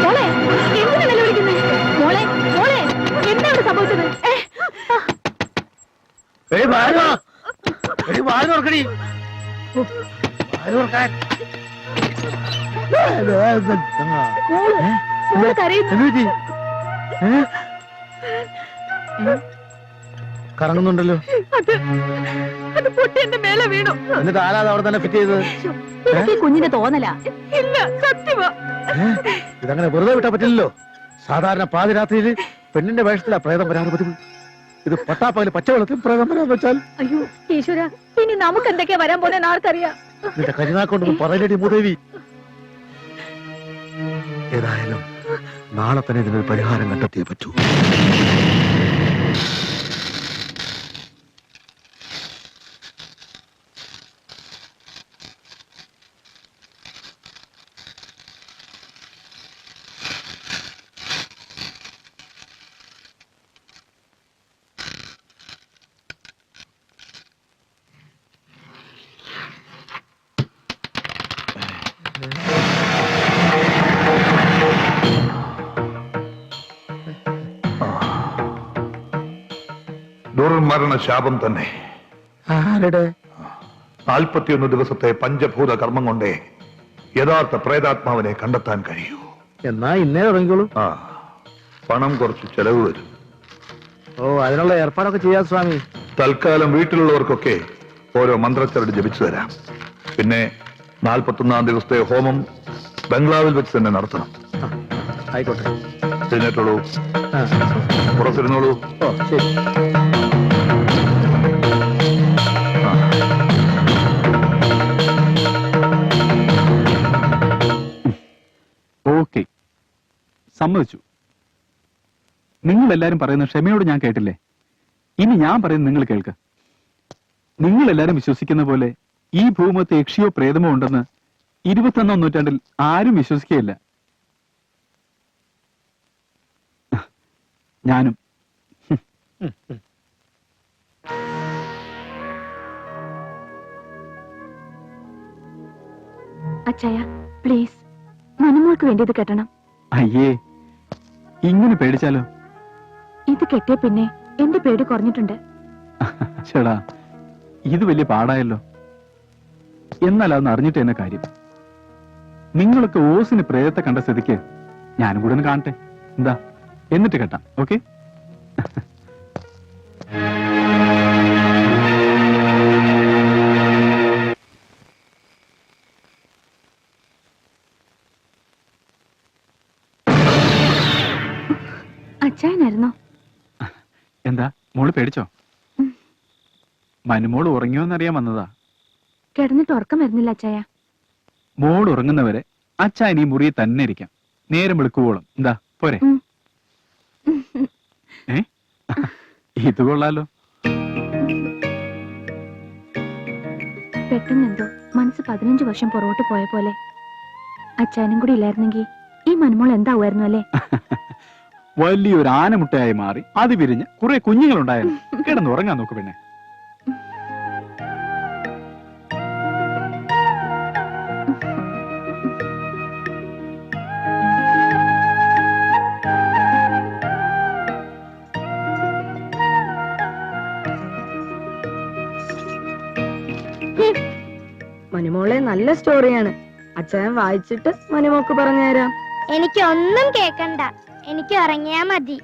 മോളെ, എന്തിനാ നിലവിളിക്കുന്നത്? മോളെ, മോളെ, എന്താ ഇവിടെ സംഭവിച്ചത്? മോള് കരയുന്നു. കറങ്ങുന്നുണ്ടല്ലോ. അത് പൊട്ടി എന്റെ മേലെ വീണു. എന്നിട്ട് ആരാ അവിടെ തന്നെ ഫിറ്റ് ചെയ്തത്? ഇതൊക്കെ കുഞ്ഞിന്റെ തോന്നലാ. ഇല്ല, സത്യമാ. ഇതങ്ങനെ വെറുതെ വിട്ടാ പറ്റില്ലല്ലോ. സാധാരണ പാതിരാത്രിയിൽ പെണ്ണിന്റെ വേഷത്തിലാ പ്രേതം വരാറ് പതിവ്. ഇത് പട്ടാപ്പകല് പച്ചവെള്ളത്തിൽ പ്രേതം വരാന്ന് വെച്ചാൽ അയ്യോ ഈശ്വര, ഇനി നമുക്ക് എന്തൊക്കെയാ വരാൻ പോണെന്ന് ആർക്കറിയാം. നിന്റെ കരിനാക്കൊണ്ടൊന്നും പറയലടി മൂദേവി. ഏതായാലും നാളെ തന്നെ ഇതിനൊരു പരിഹാരം കണ്ടെത്തിയേ പറ്റൂ. ദുർമരണ ശാപം തന്നെ. ആരുടെ? 41 ദിവസത്തെ പഞ്ചഭൂത കർമ്മം കൊണ്ടേ യഥാർത്ഥ പ്രേതാത്മാവിനെ കണ്ടെത്താൻ കഴിയൂ. എന്നാ ഇന്നേ തുടങ്ങിക്കോളൂ. പണം കുറച്ച് ചെലവ് വരും. ഓ, അതിനുള്ള ഏർപ്പാടൊക്കെ ചെയ്യാം സ്വാമി. തൽക്കാലം വീട്ടിലുള്ളവർക്കൊക്കെ ഓരോ മന്ത്രച്ചരട് ജപിച്ചു തരാം. പിന്നെ 41 ദിവസത്തെ ഹോമം ബംഗ്ലാവിൽ വെച്ച് തന്നെ നടത്തണം. ആയിക്കോട്ടെ. എഴുന്നേറ്റോളൂ, പുറത്തിരുന്നോളൂ. ഓ, ശരി. ഓക്കെ, സമ്മതിച്ചു. നിങ്ങൾ എല്ലാരും പറയുന്ന ക്ഷമയോട് ഞാൻ കേട്ടില്ലേ? ഇനി ഞാൻ പറയുന്നത് നിങ്ങൾ കേൾക്ക്. നിങ്ങൾ എല്ലാരും വിശ്വസിക്കുന്ന പോലെ ഈ ഭൂമുഖത്ത് യക്ഷിയോ പ്രേതമോ ഉണ്ടെന്ന് 21-ാം നൂറ്റാണ്ടിൽ ആരും വിശ്വസിക്കുകയില്ല. ഞാനും. അച്ചായ പ്ലീസ്, മനുമോൾക്ക് വേണ്ടി ഇത് കെട്ടണം. അയ്യേ, ഇങ്ങനെ പേടിച്ചാലോ? ഇത് കെട്ടിയ പിന്നെ എന്റെ പേടി കുറഞ്ഞിട്ടുണ്ട്. ചേടാ, ഇത് വലിയ പാടായല്ലോ. എന്നാൽ അതൊന്ന് അറിഞ്ഞിട്ട് എന്നെ കാര്യം. നിങ്ങളൊക്കെ ഓസിന് പ്രേതത്തെ കണ്ട സ്ഥിതിക്ക് ഞാനും കൂടെ ഒന്ന് കാണട്ടെ. എന്താ? എന്നിട്ട് കെട്ടാം. ഓക്കെ? അച്ചായനായിരുന്നോ? എന്താ മോള് പേടിച്ചോ? മനുമോള് ഉറങ്ങിയോന്നറിയാൻ വന്നതാ. കിടന്നിട്ട് ഉറക്കം വരുന്നില്ല അച്ചായ. മോൾ ഉറങ്ങുന്നവരെ അച്ചായൻ ഈ മുറിയിൽ തന്നെ ഇരിക്കാം, നേരം വെളുക്കുവോളം. എന്താ പോരെ? ഇത് കൊള്ളാലോ. പെട്ടെന്ന് എന്തോ മനസ്സ് 15 വർഷം പുറകോട്ട് പോയ പോലെ. അച്ചായനും കൂടി ഇല്ലായിരുന്നെങ്കിൽ ഈ മനുമോൾ എന്താവുമായിരുന്നു അല്ലേ? വലിയൊരു ആനമുട്ടയായി മാറി അത് വിരിഞ്ഞ് കുറെ കുഞ്ഞുങ്ങളുണ്ടായാലും. കിടന്നുറങ്ങാൻ നോക്ക് പിന്നെ. മനുമോളെ നല്ല സ്റ്റോറിയാണ്. അച്ഛൻ വായിച്ചിട്ട് മനുമോക്ക് പറഞ്ഞുതരാം. എനിക്കൊന്നും കേക്കണ്ട, എനിക്ക് ഉറങ്ങിയാ മതി.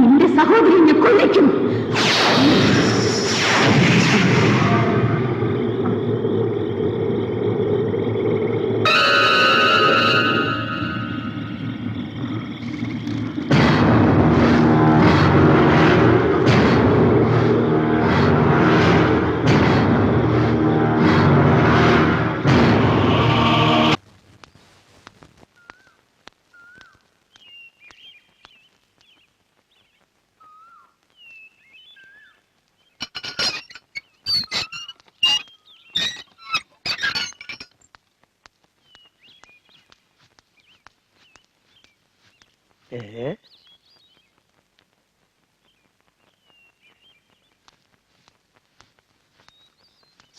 നിന്റെ സഹോദരി ഞാൻ കൊല്ലിക്കും.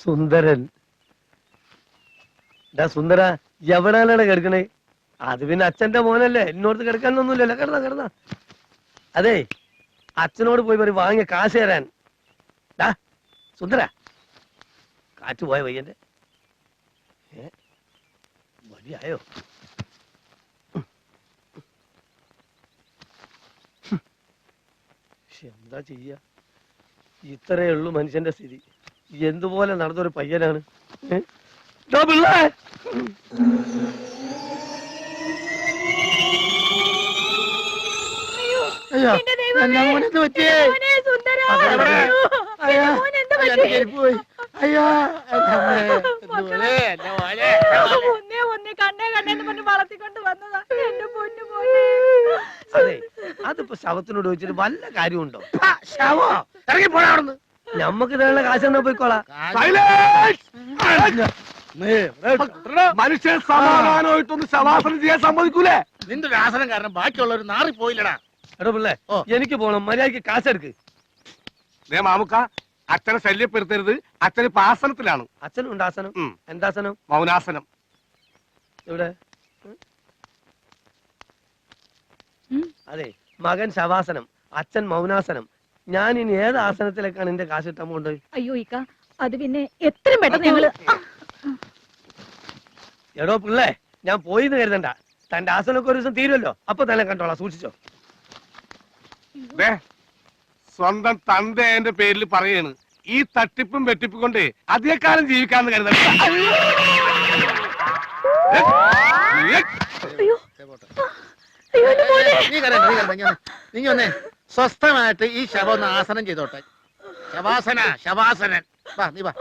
സുന്ദരൻ സുന്ദര എവിടെയാണ് കിടക്കണേ? അത് പിന്നെ അച്ഛന്റെ മോനല്ലേ, എന്നോടത്ത് കിടക്കാനൊന്നുമില്ലല്ലോ. കിടന്ന അതെ, അച്ഛനോട് പോയി പറയും വാങ്ങിയ കാശ് തരാൻ. സുന്ദര കാറ്റ് പോയ വയ്യന്റെ വഴിയായോ? എന്താ ചെയ്യ, ഇത്രയേ ഉള്ളൂ മനുഷ്യന്റെ സ്ഥിതി. എന്തുപോലെ നടന്നൊരു പയ്യനാണ്. അതെ, അതിപ്പോ ശവത്തിനോട് ചോദിച്ചിട്ട് വല്ല കാര്യമുണ്ടോ? ശവോ ഇറങ്ങി പോടാ. നമ്മക്ക് തേണ്ട കാശ് എന്നാ പോയിക്കോളാം. മനുഷ്യൻ സമാധാനമായിട്ടൊന്ന് ശവാസനം ചെയ്യാൻ സമ്മതിക്കൂലേ? നിന്റെ ഒരു ആസനം കാരണം ബാക്കിയുള്ളവർ നാറി പോയില്ലടാ. എടോ പിള്ളേ, എനിക്ക് പോണം, മര്യാദക്ക് കാശെടുക്ക്. മാമുക്ക, അച്ഛനെ ശല്യപ്പെടുത്തരുത്. അച്ഛന് ഇപ്പൊ ആസനത്തിലാണ്. അച്ഛനുണ്ട് ആസനം. എന്താസനം? മൗനാസനം. ഇവിടെ അതെ, മകൻ ശവാസനം, അച്ഛൻ മൗനാസനം. ഞാൻ ഇനി ഏത് ആസനത്തിലേക്കാണ് എന്റെ കാശിട്ടാൻ പോണ്ടത്? അയ്യോ ഇക്ക, അത് പിന്നെ എത്രയും പെട്ടെന്ന് ഞങ്ങള് എടോ പിള്ളേ, ഞാൻ പോയിന്ന് കരുതണ്ട. തന്റെ ആസനമൊക്കെ ഒരു ദിവസം തീരുമല്ലോ, അപ്പൊ തന്നെ കണ്ടോളാം, സൂക്ഷിച്ചോ. സ്വന്തം തന്റെ എന്റെ പേരിൽ പറയാണ്. ഈ തട്ടിപ്പും വെട്ടിപ്പും കൊണ്ട് അധികകാലം ജീവിക്കാന്ന് കരുതണ്ട. നീ ഒന്നേ സ്വസ്ഥമായിട്ട് ഈ ശവം ഒന്ന് ആസനം ചെയ്തോട്ടെ. ശവാസനൻ. വാ, നീ വാ.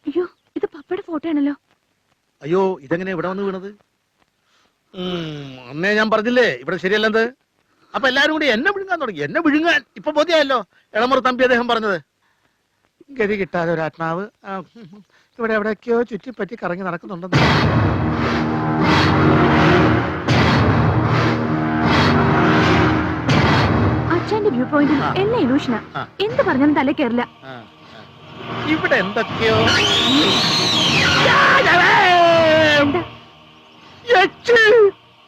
അയ്യോ, ഇത് പപ്പയുടെ ഫോട്ടോ ആണല്ലോ. അയ്യോ, ഇതെങ്ങനെ ഇവിടെ വന്ന് വീണത്? അന്നേ ഞാൻ പറഞ്ഞില്ലേ ഇവിടെ ശരിയല്ലെന്ത്. അപ്പൊ എല്ലാരും കൂടി എന്നെ വിഴുങ്ങാൻ തുടങ്ങി. എന്നെ വിഴുങ്ങാൻ ഇപ്പൊ ബോധ്യമായല്ലോ എളമുറ തമ്പി അദ്ദേഹം പറഞ്ഞത്. ഗതി കിട്ടാതെ ഒരു ആത്മാവ് ഇവിടെ എവിടെയൊക്കെയോ ചുറ്റിപ്പറ്റി കറങ്ങി നടക്കുന്നുണ്ടെന്ന്. അച്ഛന്റെ വ്യൂ പോയിന്റിൽ എല്ലാം ഇലൂഷനാ. എന്ത് പറഞ്ഞാലും തല കയറില്ല. ഇവിടെ എന്തൊക്കെയോ എന്താ?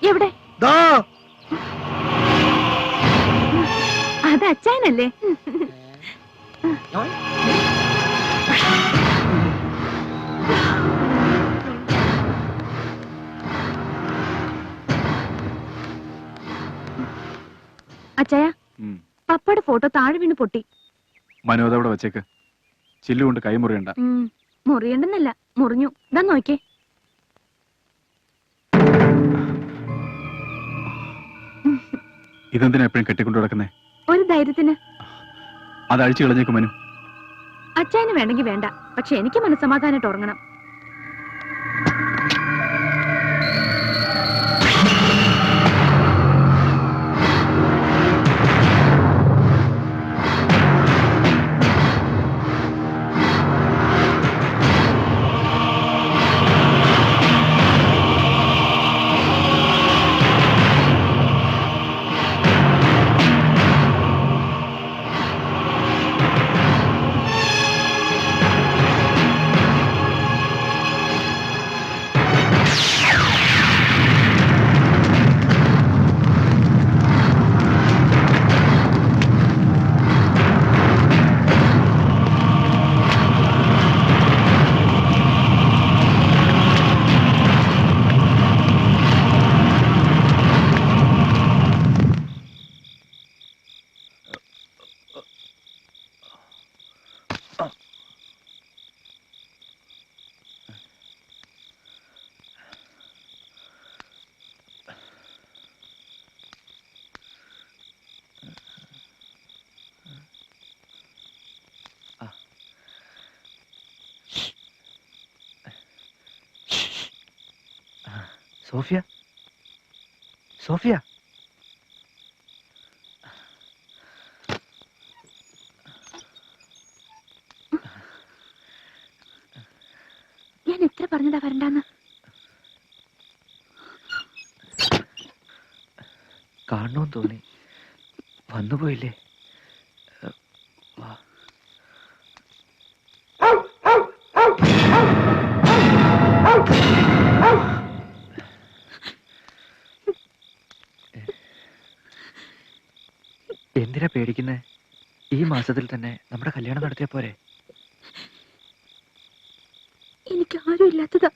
എവിടെ? അത് അച്ഛനല്ലേ? അച്ഛായ, പപ്പയുടെ ഫോട്ടോ താഴെ വീണ് പൊട്ടി. മനോദ അവിടെ വെച്ചേക്ക്. ചില്ലുകൊണ്ട് കൈ മുറിയണ്ട. മുറിയണ്ടെന്നല്ല, മുറിഞ്ഞു. ഇതാ നോക്കേ. ഇതെന്തിനാ എപ്പോഴും കെട്ടിക്കൊണ്ടു കിടക്കുന്നേ? ഒരു ധൈര്യത്തിന്. അത് അഴിച്ചു കളഞ്ഞേക്ക് മനു. അച്ഛന് വേണമെങ്കിൽ വേണ്ട, പക്ഷെ എനിക്ക് മനസ്സമാധാനായിട്ട് ഉറങ്ങണം. സോഫിയ, സോഫിയ, ഞാൻ എത്ര പറഞ്ഞതാ വരണ്ടാന്ന്. കാണണമെന്ന് തോന്നി, വന്നുപോയില്ലേ? വാ. എന്തിനാ പേടിക്കുന്നേ? ഈ മാസത്തിൽ തന്നെ നമ്മുടെ കല്യാണം നടത്തിയ പോരെ? എനിക്ക് ആരും ഇല്ലാത്തതാ.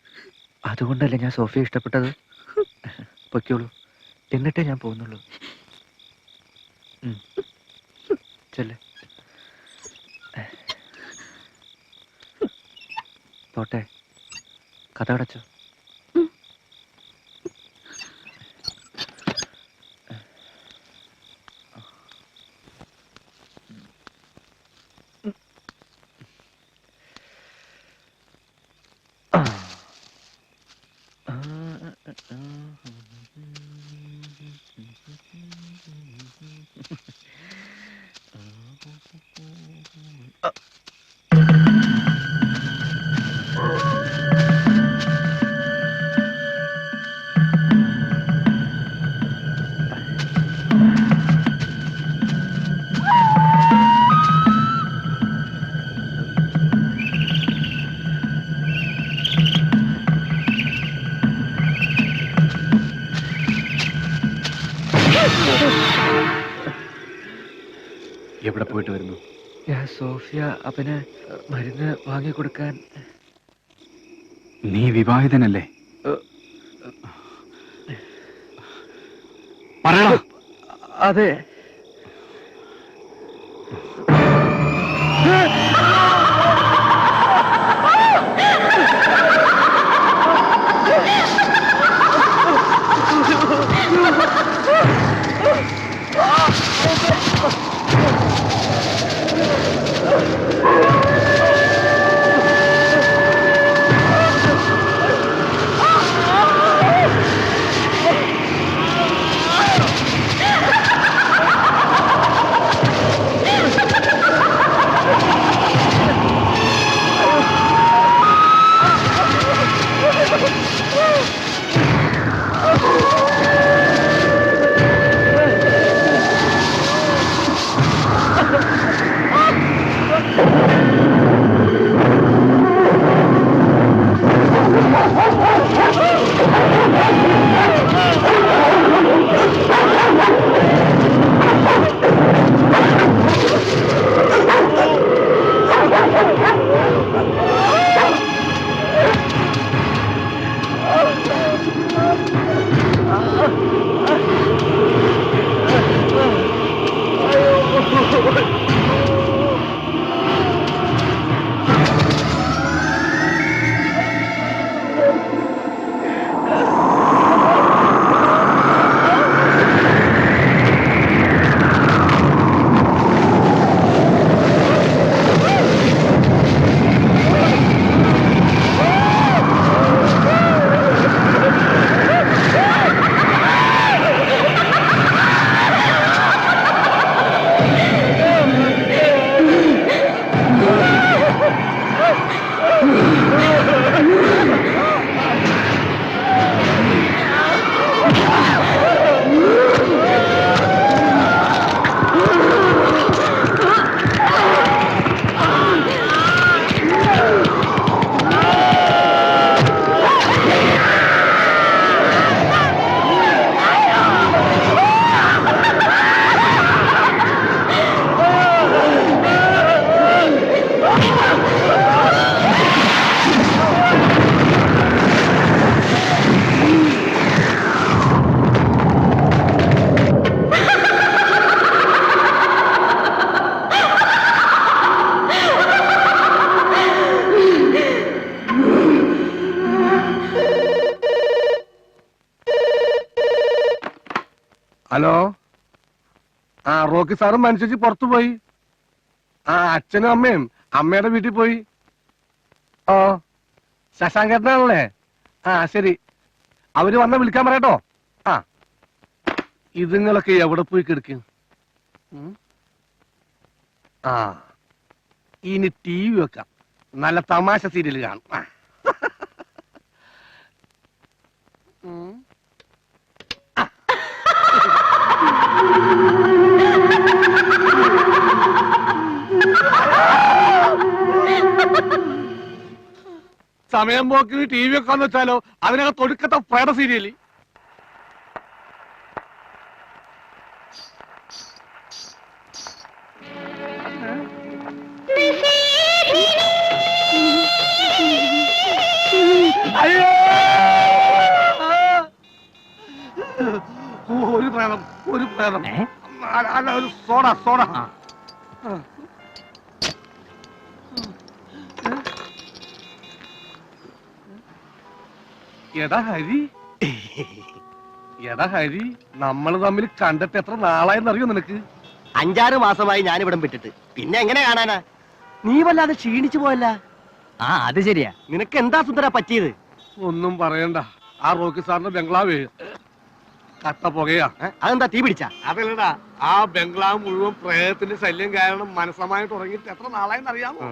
അതുകൊണ്ടല്ലേ ഞാൻ സോഫിയ ഇഷ്ടപ്പെട്ടത്. പൊയ്ക്കോളൂ, എന്നിട്ടേ ഞാൻ പോകുന്നുള്ളൂ. ചെല്ല്. പോട്ടെ, കഥ അടച്ചോ. എവിടെ പോയിട്ട് വരുന്നു? ഞാൻ സോഫിയ അവന് മരുന്ന് വാങ്ങിക്കൊടുക്കാൻ. നീ വിവാഹിതനല്ലേ? പറയടാ. അതെ. ഹലോ, ആ റോക്കി സാറും മനുഷ്യച്ച് പുറത്തു പോയി. ആ അച്ഛനും അമ്മയും അമ്മയുടെ വീട്ടിൽ പോയി. ഓ ശശാങ്കേട്ടനാണല്ലേ? ആ ശരി, അവര് വന്ന വിളിക്കാൻ പറയട്ടോ. ആ ഇതുങ്ങളൊക്കെ എവിടെ പോയി കിടക്കും? ആ ഇനി ടി വി വെക്കാം, നല്ല തമാശ സീരിയൽ കാണും. സമയം പോക്കിന് ടി വി വെക്കാന്ന് വെച്ചാലോ, അതിനകത്ത് ഒടുക്കത്തെ പ്രേത സീരിയല്. ഒരു പ്രേതം. അല്ല, ഒരു സോഡ സോഡ. എടാ ഹരി, എടാ ഹരി, നമ്മൾ തമ്മിൽ കണ്ടിട്ട് എത്ര നാളായെന്നറിയോ നിനക്ക്? 5-6 മാസമായി ഞാനിവിടം വിട്ടിട്ട്. പിന്നെ എങ്ങനെ കാണാനാ? നീ വല്ലാതെ ക്ഷീണിച്ചു പോയല്ല. ആ അത് ശരിയാ. നിനക്ക് എന്താ സുന്ദര പറ്റിയത്? ഒന്നും പറയണ്ട, ആ റോക്കി സാറിന്റെ ബംഗ്ലാവ് കത്ത പുകയാ. അതെന്താ, തീ പിടിച്ചാ? അതല്ലടാ, ആ ബംഗ്ലാവ് മുഴുവൻ പ്രേതത്തിന്റെ ശല്യം കാരണം മനസ്സമായി തുടങ്ങിയിട്ട് എത്ര നാളായെന്ന് അറിയാമോ?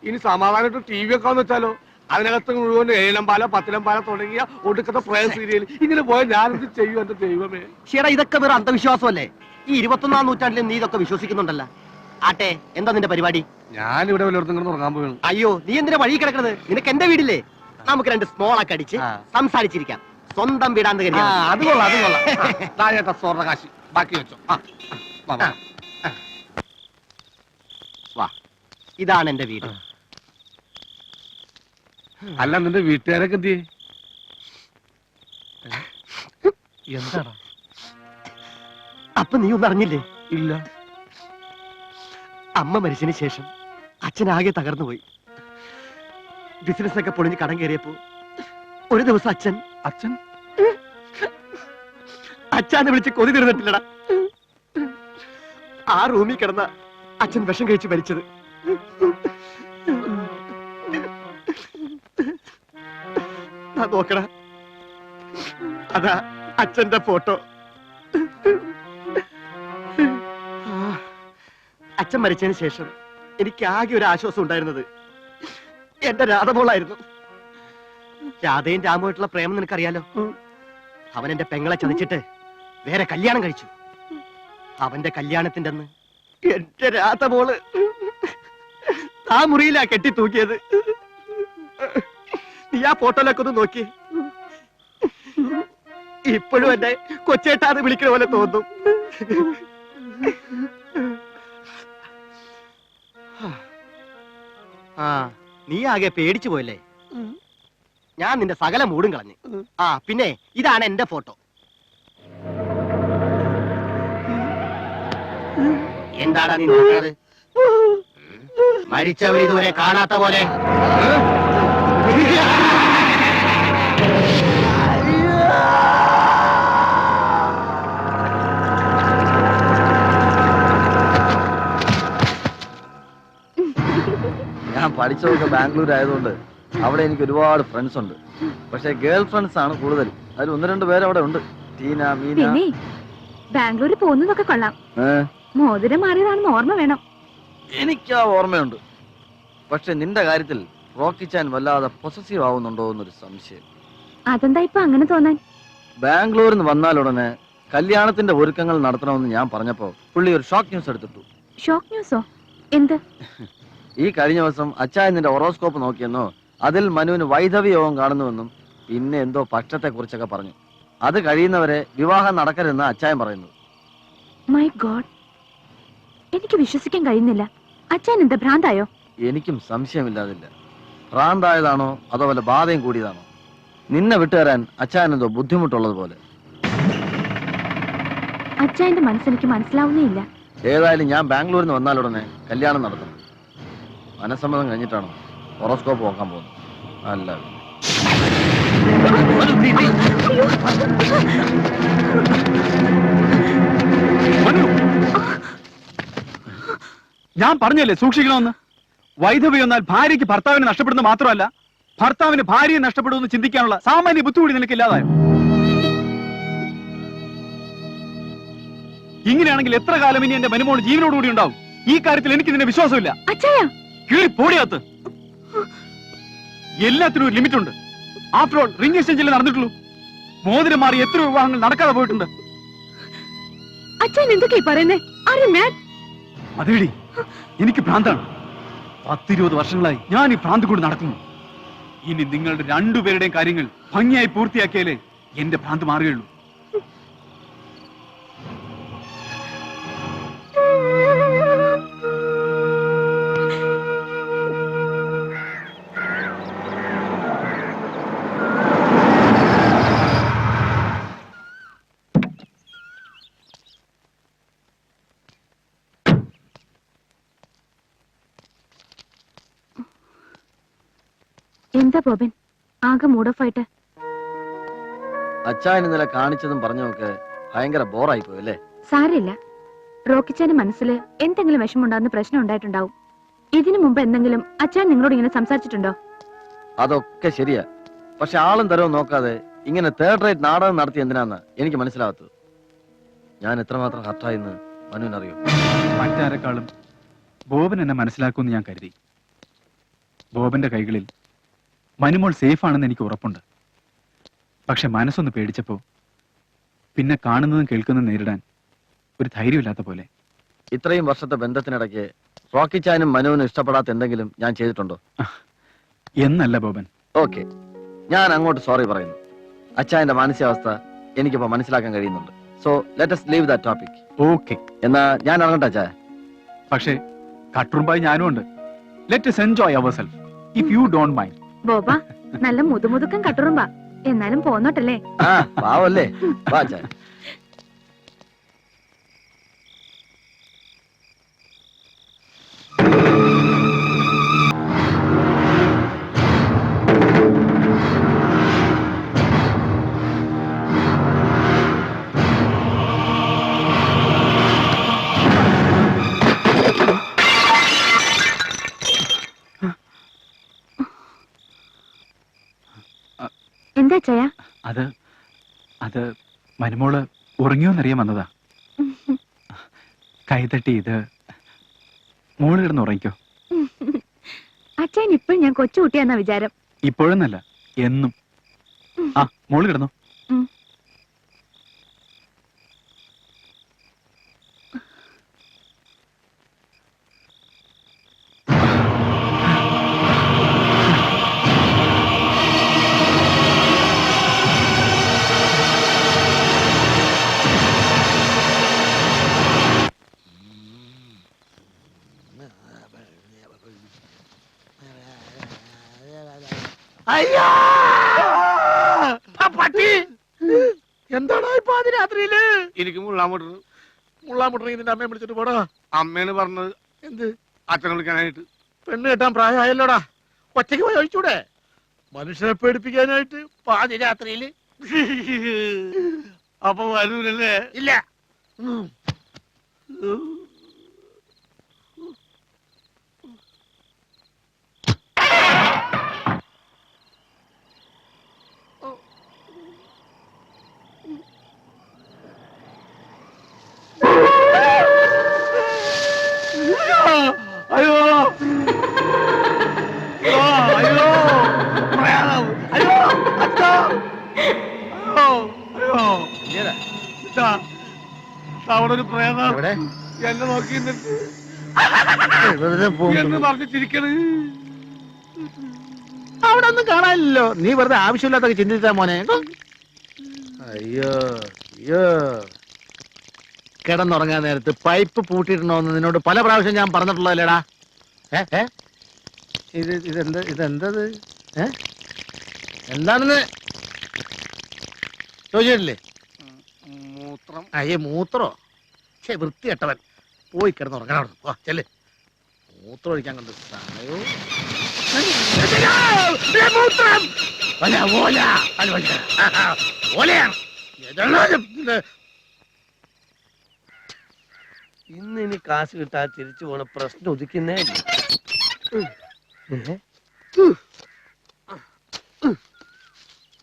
ഇനി സമാധാനമായിട്ട് TV വെക്കാന്ന് വെച്ചാലോ? അതിനകത്ത് മുഴുവൻ 7 പാല 10 പാല തുടങ്ങിയ ഒടുക്കത്തെ പ്രേത സീരിയൽ. ഇങ്ങനെ പോയാൽ ഞാനെന്ത് ചെയ്യും എന്റെ ദൈവമേ? ചേട്ടാ, ഇതൊക്കെ വേറെ അന്ധവിശ്വാസമല്ലേ? ഈ 21-ാം നൂറ്റാണ്ടിൽ നീ ഇതൊക്കെ വിശ്വസിക്കുന്നുണ്ടല്ല. ആട്ടെ, എന്താ നിന്റെ പരിപാടി? ഞാനിവിടെ വല്ലയിടത്തും ഇങ്ങനെ ഉറങ്ങാൻ പോവുകയാണ്. അയ്യോ, നീ എന്തിനാ വഴി കിടക്കുന്നത്? നിനക്ക് എന്റെ വീടില്ലേ? നമുക്ക് 2 സ്മോളൊക്കെ അടിച്ച് സംസാരിച്ചിരിക്കാം. സ്വന്തം വീടാന്ന് കരുതി. അത് കൊള്ളാം, അത് കൊള്ളാം. താഴേട്ടാ സ്വർണ്ണ കാശി ബാക്കി വെച്ചോ. വാ, ഇതാണ് എന്റെ വീട്. അല്ല, നിന്റെ വീട്ടുകാരൊക്കെ എന്ത് ചെയ്യേ? എന്താടാ? അപ്പൊ നീ ഒന്നും അറിഞ്ഞില്ലേ? ഇല്ല. അമ്മ മരിച്ചതിന് ശേഷം അച്ഛനാകെ തകർന്നു പോയി. ബിസിനസ് ഒക്കെ പൊളിഞ്ഞ് കടം കയറിയപ്പോ ഒരു ദിവസം അച്ഛൻ അച്ഛനെ വിളിച്ച് കൊതി തീർന്നിട്ടില്ലടാ. ആ റൂമിൽ കിടന്ന അച്ഛൻ വിഷം കഴിച്ച് മരിച്ചത്. നോക്കട, അതാ അച്ഛന്റെ ഫോട്ടോ. അച്ഛൻ മരിച്ചതിന് ശേഷം എനിക്ക് ആകെ ഒരു ആശ്വാസം ഉണ്ടായിരുന്നത് എന്റെ രാധമോളായിരുന്നു. രാധയും രാമുമായിട്ടുള്ള പ്രേമം നിനക്കറിയാലോ. അവൻ എന്റെ പെങ്ങളെ ചതിച്ചിട്ട് വേറെ കല്യാണം കഴിച്ചു. അവന്റെ കല്യാണത്തിന്റെ അന്ന് എന്റെ രാധമോള് ആ മുറിയിലാ കെട്ടി തൂക്കിയത്. നീ ആ ഫോട്ടോയിലൊക്കെ ഒന്ന് നോക്കി. ഇപ്പോഴും എന്നെ കൊച്ചേട്ടാന്ന് വിളിക്കുന്ന പോലെ തോന്നും. ആ, നീ ആകെ പേടിച്ചു പോയല്ലേ? ഞാൻ നിന്റെ സകല മൂടും കളഞ്ഞു. ആ, പിന്നെ ഇതാണ് എന്റെ ഫോട്ടോ. എന്താണ് നീ നോക്കുന്നത്? മരിച്ചവർ ഇതുവരെ കാണാത്ത പോലെ. ഞാൻ പഠിച്ചതൊക്കെ ബാംഗ്ലൂർ ആയതുകൊണ്ട് അവിടെ എനിക്ക് ഒരുപാട് ഫ്രണ്ട്സ് ഉണ്ട്. പക്ഷെ ഗേൾ ഫ്രണ്ട്സ് ആണ് കൂടുതൽ. അതിൽ 1-2 പേര് അവിടെ ഉണ്ട്. ടീന, മീന. പിന്നെ ബാംഗ്ലൂരിൽ പോകുന്നതൊക്കെ കൊള്ളാം. മോതിരം മാറിയതാണെന്ന് ഓർമ്മ വേണം. എനിക്ക് ആ ഓർമ്മയുണ്ട്. പക്ഷെ നിന്റെ കാര്യത്തിൽ റോക്കി ചാൻ വല്ലാതെ പൊസസീവ് ആവുന്നുണ്ടോ എന്നൊരു സംശയം. അതെന്താ ഇപ്പൊ അങ്ങനെ തോന്നാൻ? ബാംഗ്ലൂരിൽ നിന്ന് വന്നാലുടനെ കല്യാണത്തിന്റെ ഒരുക്കങ്ങൾ നടത്തണമെന്ന് ഞാൻ പറഞ്ഞപ്പോ പുള്ളി ഒരു ഷോക്ക് ന്യൂസ് എടുത്തിട്ടു. ഷോക്ക് ന്യൂസോ? എന്ത്? ഈ കഴിഞ്ഞ ദിവസം അച്ചായ നിന്റെ ഹൊറോസ്കോപ്പ് നോക്കിയെന്നോ അതിൽ മനുവിന് വൈധവ്യ യോഗം കാണുന്നുവെന്നും പിന്നെ എന്തോ പക്ഷത്തെ കുറിച്ചൊക്കെ പറഞ്ഞു. അത് കഴിയുന്നവരെ വിവാഹം നടക്കരുതെന്ന് അച്ചായൻ പറയുന്നു. മൈ ഗോഡ്, എനിക്ക് വിശ്വസിക്കാൻ കഴിയുന്നില്ല. അച്ഛൻ എന്താ ഭ്രാന്തായോ? എനിക്കും സംശയമില്ലാതില്ല. ഭ്രാന്തായതാണോ അതോ വല്ല ബാധയും കൂടിയതാണോ? നിന്നെ വിട്ടുതരാൻ അച്ചായൻ എന്തോ ബുദ്ധിമുട്ടുള്ളത് പോലെ. അച്ഛന്റെ മനസ്സെനിക്ക് മനസ്സിലാവുന്നേ ഇല്ല. ഏതായാലും ഞാൻ ബാംഗ്ലൂരിൽ നിന്ന് വന്നാലുടനെ കല്യാണം നടത്തണം. മനസ്സമ്മതം കഴിഞ്ഞിട്ടാണോ ഹൊറോസ്കോപ്പ് നോക്കാൻ പോകുന്നത്? അല്ല, ഞാൻ പറഞ്ഞല്ലേ സൂക്ഷിക്കണമെന്ന്. വൈധവ്യം എന്നാൽ ഭാര്യയ്ക്ക് ഭർത്താവിനെ നഷ്ടപ്പെടുന്നത് മാത്രമല്ല, ഭർത്താവിന് ഭാര്യയെ നഷ്ടപ്പെടുമെന്ന് ചിന്തിക്കാനുള്ള സാമാന്യ ബുദ്ധി കൂടി നിനക്കില്ലാതായോ? ഇങ്ങനെയാണെങ്കിൽ എത്ര കാലം ഇനി എന്റെ മനുമോൾ ജീവനോടുകൂടി ഉണ്ടാവും? ഈ കാര്യത്തിൽ എനിക്ക് നിന്നെ വിശ്വാസമില്ല. കീറി പോടിയകത്ത്. എല്ലാത്തിനും ഒരു ലിമിറ്റ് ഉണ്ട്. ആഫ്റ്റർ ഓൾ റിംഗ് എക്സ്ചേഞ്ചിൽ നടന്നിട്ടുള്ളൂ. മോതിരം മാറി എത്ര വിവാഹങ്ങൾ നടക്കാതെ പോയിട്ടുണ്ട്. അച്ഛൻ എന്തൊക്കെയാ പറയുന്നേ? അതേടി, എനിക്ക് ഭ്രാന്താണ്. 10-20 വർഷങ്ങളായി ഞാൻ ഈ ഭ്രാന്ത് കൂടി നടക്കുന്നു. ഇനി നിങ്ങളുടെ രണ്ടുപേരുടെയും കാര്യങ്ങൾ ഭംഗിയായി പൂർത്തിയാക്കിയാലേ എന്റെ ഭ്രാന്ത് മാറുകയുള്ളൂ. എന്താ ബോബൻ ആകെ മൂഡ് ഓഫ് ആയിട്ട്? അച്ഛൻ ഇന്നലെ കാണിച്ചതും പറഞ്ഞതൊക്കെ ഭയങ്കര ബോറായി പോയി അല്ലേ? സാരമില്ല, റോക്കിച്ചാന്റെ മനസ്സിൽ എന്തെങ്കിലും വിഷമുണ്ടാകുന്ന പ്രശ്നം ഉണ്ടായിട്ടുണ്ടാവും. ഇതിനു മുമ്പ് എന്തെങ്കിലും അച്ഛൻ നിങ്ങളോട് ഇങ്ങനെ സംസാരിച്ചിട്ടുണ്ടോ? അതൊക്കെ ശരിയാ, പക്ഷെ ആളും തരവും നോക്കാതെ ഇങ്ങനെ തേർഡ് റേറ്റ് നാടകം നടത്തി എന്തിനാന്ന് എനിക്ക് മനസ്സിലാവാത്തത്. ഞാൻ എത്രമാത്രം ഹർട്ടായെന്ന് മനുവിനറിയോ? മറ്റാരെക്കാളും ബോബൻ എന്നെ മനസ്സിലാക്കുമെന്ന് ഞാൻ കരുതി. ബോബന്റെ കൈകളിൽ മനുമോൾ സേഫ് ആണെന്ന് എനിക്ക് ഉറപ്പുണ്ട്. പക്ഷെ മനസ്സൊന്ന് പേടിച്ചപ്പോ പിന്നെ കാണുന്നതും കേൾക്കുന്നതും നേരിടാൻ ഒരു ധൈര്യമില്ലാത്ത പോലെ. ഇത്രയും വർഷത്തെ ബന്ധത്തിനിടയ്ക്ക് റോക്കിച്ചാനും മനുവിനും ഇഷ്ടപ്പെടാത്ത എന്തെങ്കിലും ഞാൻ ചെയ്തിട്ടുണ്ടോ? എന്നല്ല ബോബൻ. ഓക്കെ, ഞാൻ അങ്ങോട്ട് സോറി പറയുന്നു. അച്ഛന്റെ മാനസികാവസ്ഥ എനിക്കിപ്പോ മനസ്സിലാക്കാൻ കഴിയുന്നുണ്ട്. So let us leave that topic. Okay, എന്നാ ഞാൻ ഇറങ്ങട്ടെ അച്ഛാ. പക്ഷേ കട്ടുറുമ്പായി ഞാനും ഉണ്ട്. Let us enjoy ourselves if you don't mind. ബോബ നല്ല മുതുമുതുക്കം കട്ടുറുമ്പാ, എന്നാലും പോന്നോട്ടല്ലേ. ആ പാവല്ലേ, വാ അച്ഛാ. എന്താ ചയ? അത് മനുമോള് ഉറങ്ങിയോന്നറിയാൻ വന്നതാ. കൈതട്ടി ഇത് മോള് കിടന്ന് ഉറങ്ങിക്കോ. അച്ഛൻ ഇപ്പോഴും ഞാൻ കൊച്ചുകുട്ടിയാന്നാ വിചാരം. ഇപ്പോഴെന്നല്ല, എന്നും. ആ മോള് കിടന്നു. അയ്യാ പട്ടി എന്താണോ ഇപ്പൊ രാത്രിയില്? എനിക്ക് മുള്ളാമുട്ടർ ഇതിന്റെ അമ്മയെ വിളിച്ചിട്ട് പോടാ. അമ്മേന്ന് പറഞ്ഞത് എന്ത്? അച്ഛനെ വിളിക്കാനായിട്ട്. പെണ്ണ് കെട്ടാൻ പ്രായമായല്ലോടാ, ഒറ്റയ്ക്ക് പോയി ഒഴിച്ചൂടെ? മനുഷ്യനെ പേടിപ്പിക്കാനായിട്ട് പാതി രാത്രിയില്. അപ്പൊ വരൂലല്ലേ? ഇല്ല. അയ്യോ അയ്യോ പ്രയാണം, അയ്യോ അച്ഛാ, അയ്യോ അയ്യോ, അവിടെ ഒരു പ്രേതം എന്നെ നോക്കി എന്ന് പറഞ്ഞ് ചിരിക്കണ്. അവിടെ ഒന്നും കാണാനില്ലല്ലോ. നീ വെറുതെ ആവശ്യമില്ലാത്തൊക്കെ ചിന്തിച്ചാ മോനെ. അയ്യോ അയ്യോ, കിടന്നുറങ്ങാൻ നേരത്ത് പൈപ്പ് പൂട്ടിയിട്ടുണ്ടോന്ന് നിന്നോട് പല പ്രാവശ്യം ഞാൻ പറഞ്ഞിട്ടുള്ളതല്ലേടാ. ഇതെന്തത് എന്താണെന്ന് ചോദിച്ചിട്ടില്ലേ? മൂത്രം. അയ്യേ മൂത്രോ? ശേ വൃത്തികെട്ടവൻ. പോയി കിടന്നുറങ്ങാൻ ചെല്ല്. മൂത്രം ഒഴിക്കാൻ കണ്ടു സമയവും. ഇന്ന് ഇനി കാശ് കിട്ടാൻ തിരിച്ചു പോണ പ്രശ്നം ഒതുക്കുന്നേ.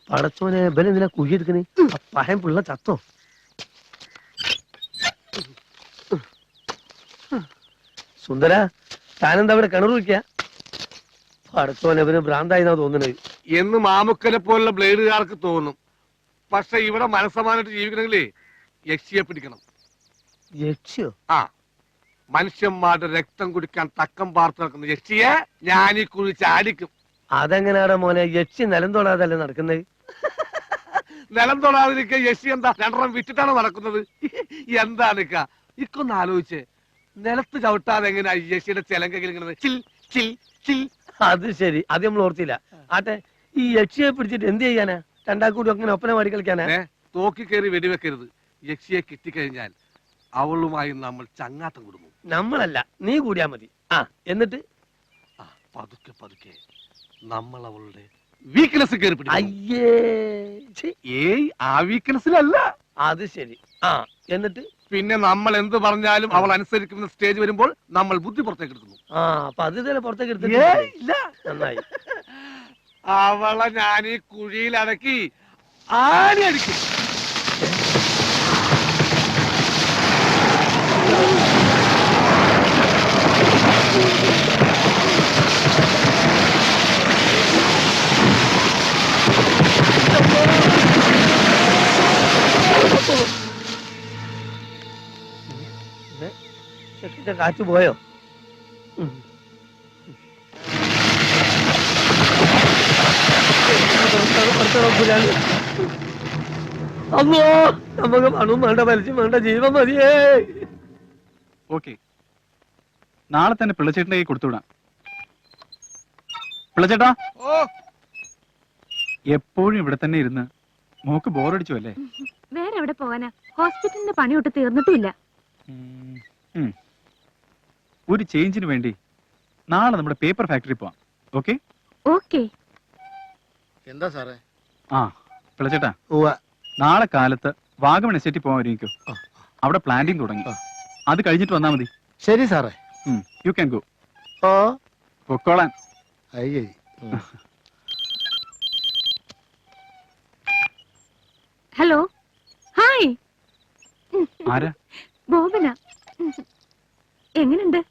പടച്ചോനെ ബലെന്തിനാ കുഴിയെടുക്കണേ? പഴം പിള്ള ചത്തോ? സുന്ദര താനെന്താ ഇവിടെ കിണർ വയ്ക്ക? പടച്ചോനെ ഇവന് ഭ്രാന്തായിന്നാ തോന്നണേ എന്ന് മാമുക്കനെ പോലുള്ള ബ്ലേഡുകാർക്ക് തോന്നും. പക്ഷെ ഇവിടെ മനസ്സമാനായിട്ട് ജീവിക്കണമെങ്കിലേ യക്ഷിയെ പിടിക്കണം. യക്ഷിയോ? ആ, മനുഷ്യന്മാരുടെ രക്തം കുടിക്കാൻ തക്കം പാർത്ത് നടക്കുന്ന യക്ഷിയെ ഞാൻ ഈ കുഴി ചാടിക്കും. അതെങ്ങനെയാടാ മോനെ? യക്ഷി നിലം തൊടാതല്ലേ നടക്കുന്നത്? നിലം തൊടാതിരിക്കുക യക്ഷി എന്താ രണ്ടെണ്ണം വിറ്റിട്ടാണ് നടക്കുന്നത്? എന്താണ് ഇക്കൊന്ന് ആലോചിച്ച്, നിലത്ത് ചവിട്ടാതെ എങ്ങനെയാ യക്ഷിയുടെ ചെലങ്കയിലിങ്ങനെ ചിൽ ചിൽ ചിൽ? അത് ശരി, അത് നമ്മൾ ഓർത്തില്ല. ആട്ടെ, ഈ യക്ഷിയെ പിടിച്ചിട്ട് എന്ത് ചെയ്യാനാ? രണ്ടാക്കൂടി അങ്ങനെ ഒപ്പന പാടി കളിക്കാനാ? തോക്കി കയറി വെടിവെക്കരുത്. യക്ഷിയെ കിട്ടിക്കഴിഞ്ഞാൽ അവളുമായി നമ്മൾ ചങ്ങാത്തം കൊടുക്കും. നമ്മളല്ല, നീ കൂടിയാ മതി. ആ എന്നിട്ട് പതുക്കെ പതുക്കെ നമ്മൾ അവളുടെ വീക്ക്നെസ് കയറി പിടിക്കും. അയ്യേ ഛി, ഏയ് ആ വീക്ക്നെസ്സിലല്ല. അത് ശരി. ആ എന്നിട്ട് പിന്നെ നമ്മൾ എന്ത് പറഞ്ഞാലും അവൾ അനുസരിക്കുന്ന സ്റ്റേജ് വരുമ്പോൾ നമ്മൾ ബുദ്ധി പുറത്തേക്ക് എടുക്കുന്നു. ആ അപ്പൊ അത് ഇതുവരെ പുറത്തേക്ക് ഏയ്, എടുത്തില്ല. ഇല്ല. നന്നായി. അവളെ ഞാൻ ഈ കുഴിയിൽ അടക്കി ആണി അടിക്കും. ചെക്കിന്റെ കാറ്റ് പോയോ? അല്ലോ നമുക്ക് പണവും വേണ്ട പലിശയും വേണ്ട ജീവൻ മതിയേ. ഓക്കെ, നാളെ തന്നെ പിള്ളച്ചേട്ടൻ്റെ കൈ കൊടുത്തുവിടാം. പിള്ളച്ചേട്ടാ, ഓ, എപ്പോഴും ഇവിടെ തന്നെ ഇരുന്ന് മോക്ക് ബോറടിച്ചു അല്ലേ? വേറെ എവിടെ പോകാനാ? ഹോസ്പിറ്റലിന്റെ പണിയൊട്ട് തീർന്നിട്ടുമില്ല. ഒരു ചേഞ്ചിന് വേണ്ടി നാളെ നമ്മുടെ പേപ്പർ ഫാക്ടറി പോവാം. Okay okay. എന്താ സാറേ? ആ പിള്ളച്ചേട്ടാ, നാളെ കാലത്ത് വാഗമൺ എസ്റ്റേറ്റിൽ പോകാൻ ഒരുങ്ങിക്കോ. അവിടെ പ്ലാന്റിങ് തുടങ്ങി. അത് കഴിഞ്ഞിട്ട് വന്നാ മതി. ശരി സാറേ. You can go. ഓ പൊക്കോളാൻ. അയ്യേ. Hello, hi. ആരാ? ബോബന. എങ്ങനുണ്ട്?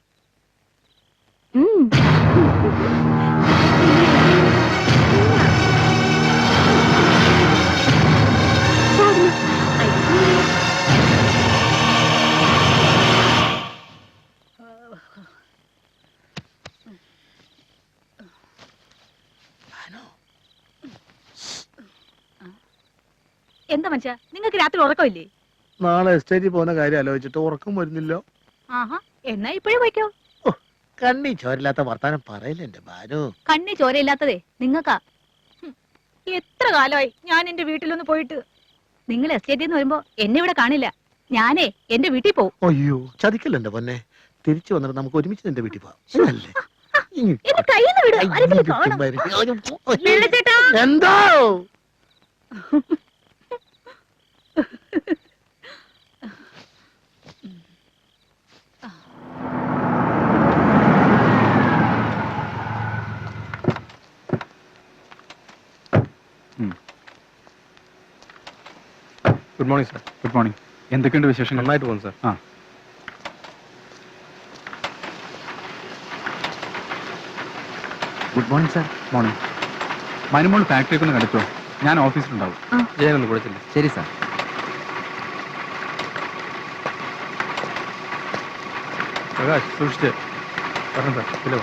എന്താ മനുഷ്യ, നിങ്ങൾക്ക് രാത്രി ഉറക്കമില്ലേ? നാളെ എസ്റ്റേറ്റിൽ പോകുന്ന കാര്യം ആലോചിച്ചിട്ട് ഉറക്കം വരുന്നില്ല. ആഹാ, എന്നാ ഇപ്പോഴേ പോയിക്കോ. കണ്ണി ചോരില്ലാത്ത വർത്താനം പറയില്ല എന്റെ ബാനു. കണ്ണി ചോരയില്ലാത്തതേ നിങ്ങൾക്കാ. എത്ര കാലമായി ഞാൻ എന്റെ വീട്ടിലൊന്ന് പോയിട്ട്. നിങ്ങൾ എസ്റ്റേറ്റിൽ നിന്ന് വരുമ്പോ എന്നെ ഇവിടെ കാണില്ല. ഞാനേ എന്റെ വീട്ടിൽ പോവും. അയ്യോ ചതിക്കല്ല എന്റെ പൊന്നെ. തിരിച്ചു വന്നിട്ട് നമുക്ക് ഒരുമിച്ച് നിന്റെ വീട്ടിൽ പോവാം. അല്ലേ? എന്റെ കയ്യിൽ നിന്ന് വിട്, ആരെങ്കിലും കാണും. വെള്ളച്ചേട്ടാ. എന്തോ good morning sir. Good morning. എന്തൊക്കെയുണ്ട് വിശേഷങ്ങൾ? നന്നായിട്ട് പോകുന്നു സാർ. ആ, good morning sir. Morning. Manumol ഫാക്ടറിയൊക്കെ ഒന്ന് കടുത്തോ? ഞാൻ ഓഫീസിലുണ്ടാവും. ജയനൊന്ന് കൊടുത്തില്ല. ശരി സാർ. പ്രകാശ്, സൂക്ഷിച്ച് പറഞ്ഞു സാർ. ഹലോ.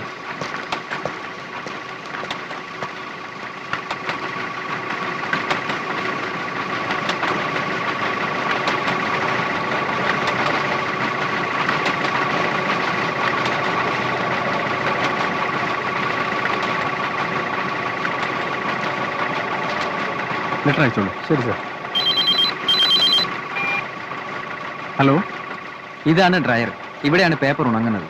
ലെറ്റർ അയച്ചോളൂ. ശരി സാർ. ഹലോ, ഇതാണ് ഡ്രയർ. ഇവിടെയാണ് പേപ്പർ ഉണങ്ങുന്നത്.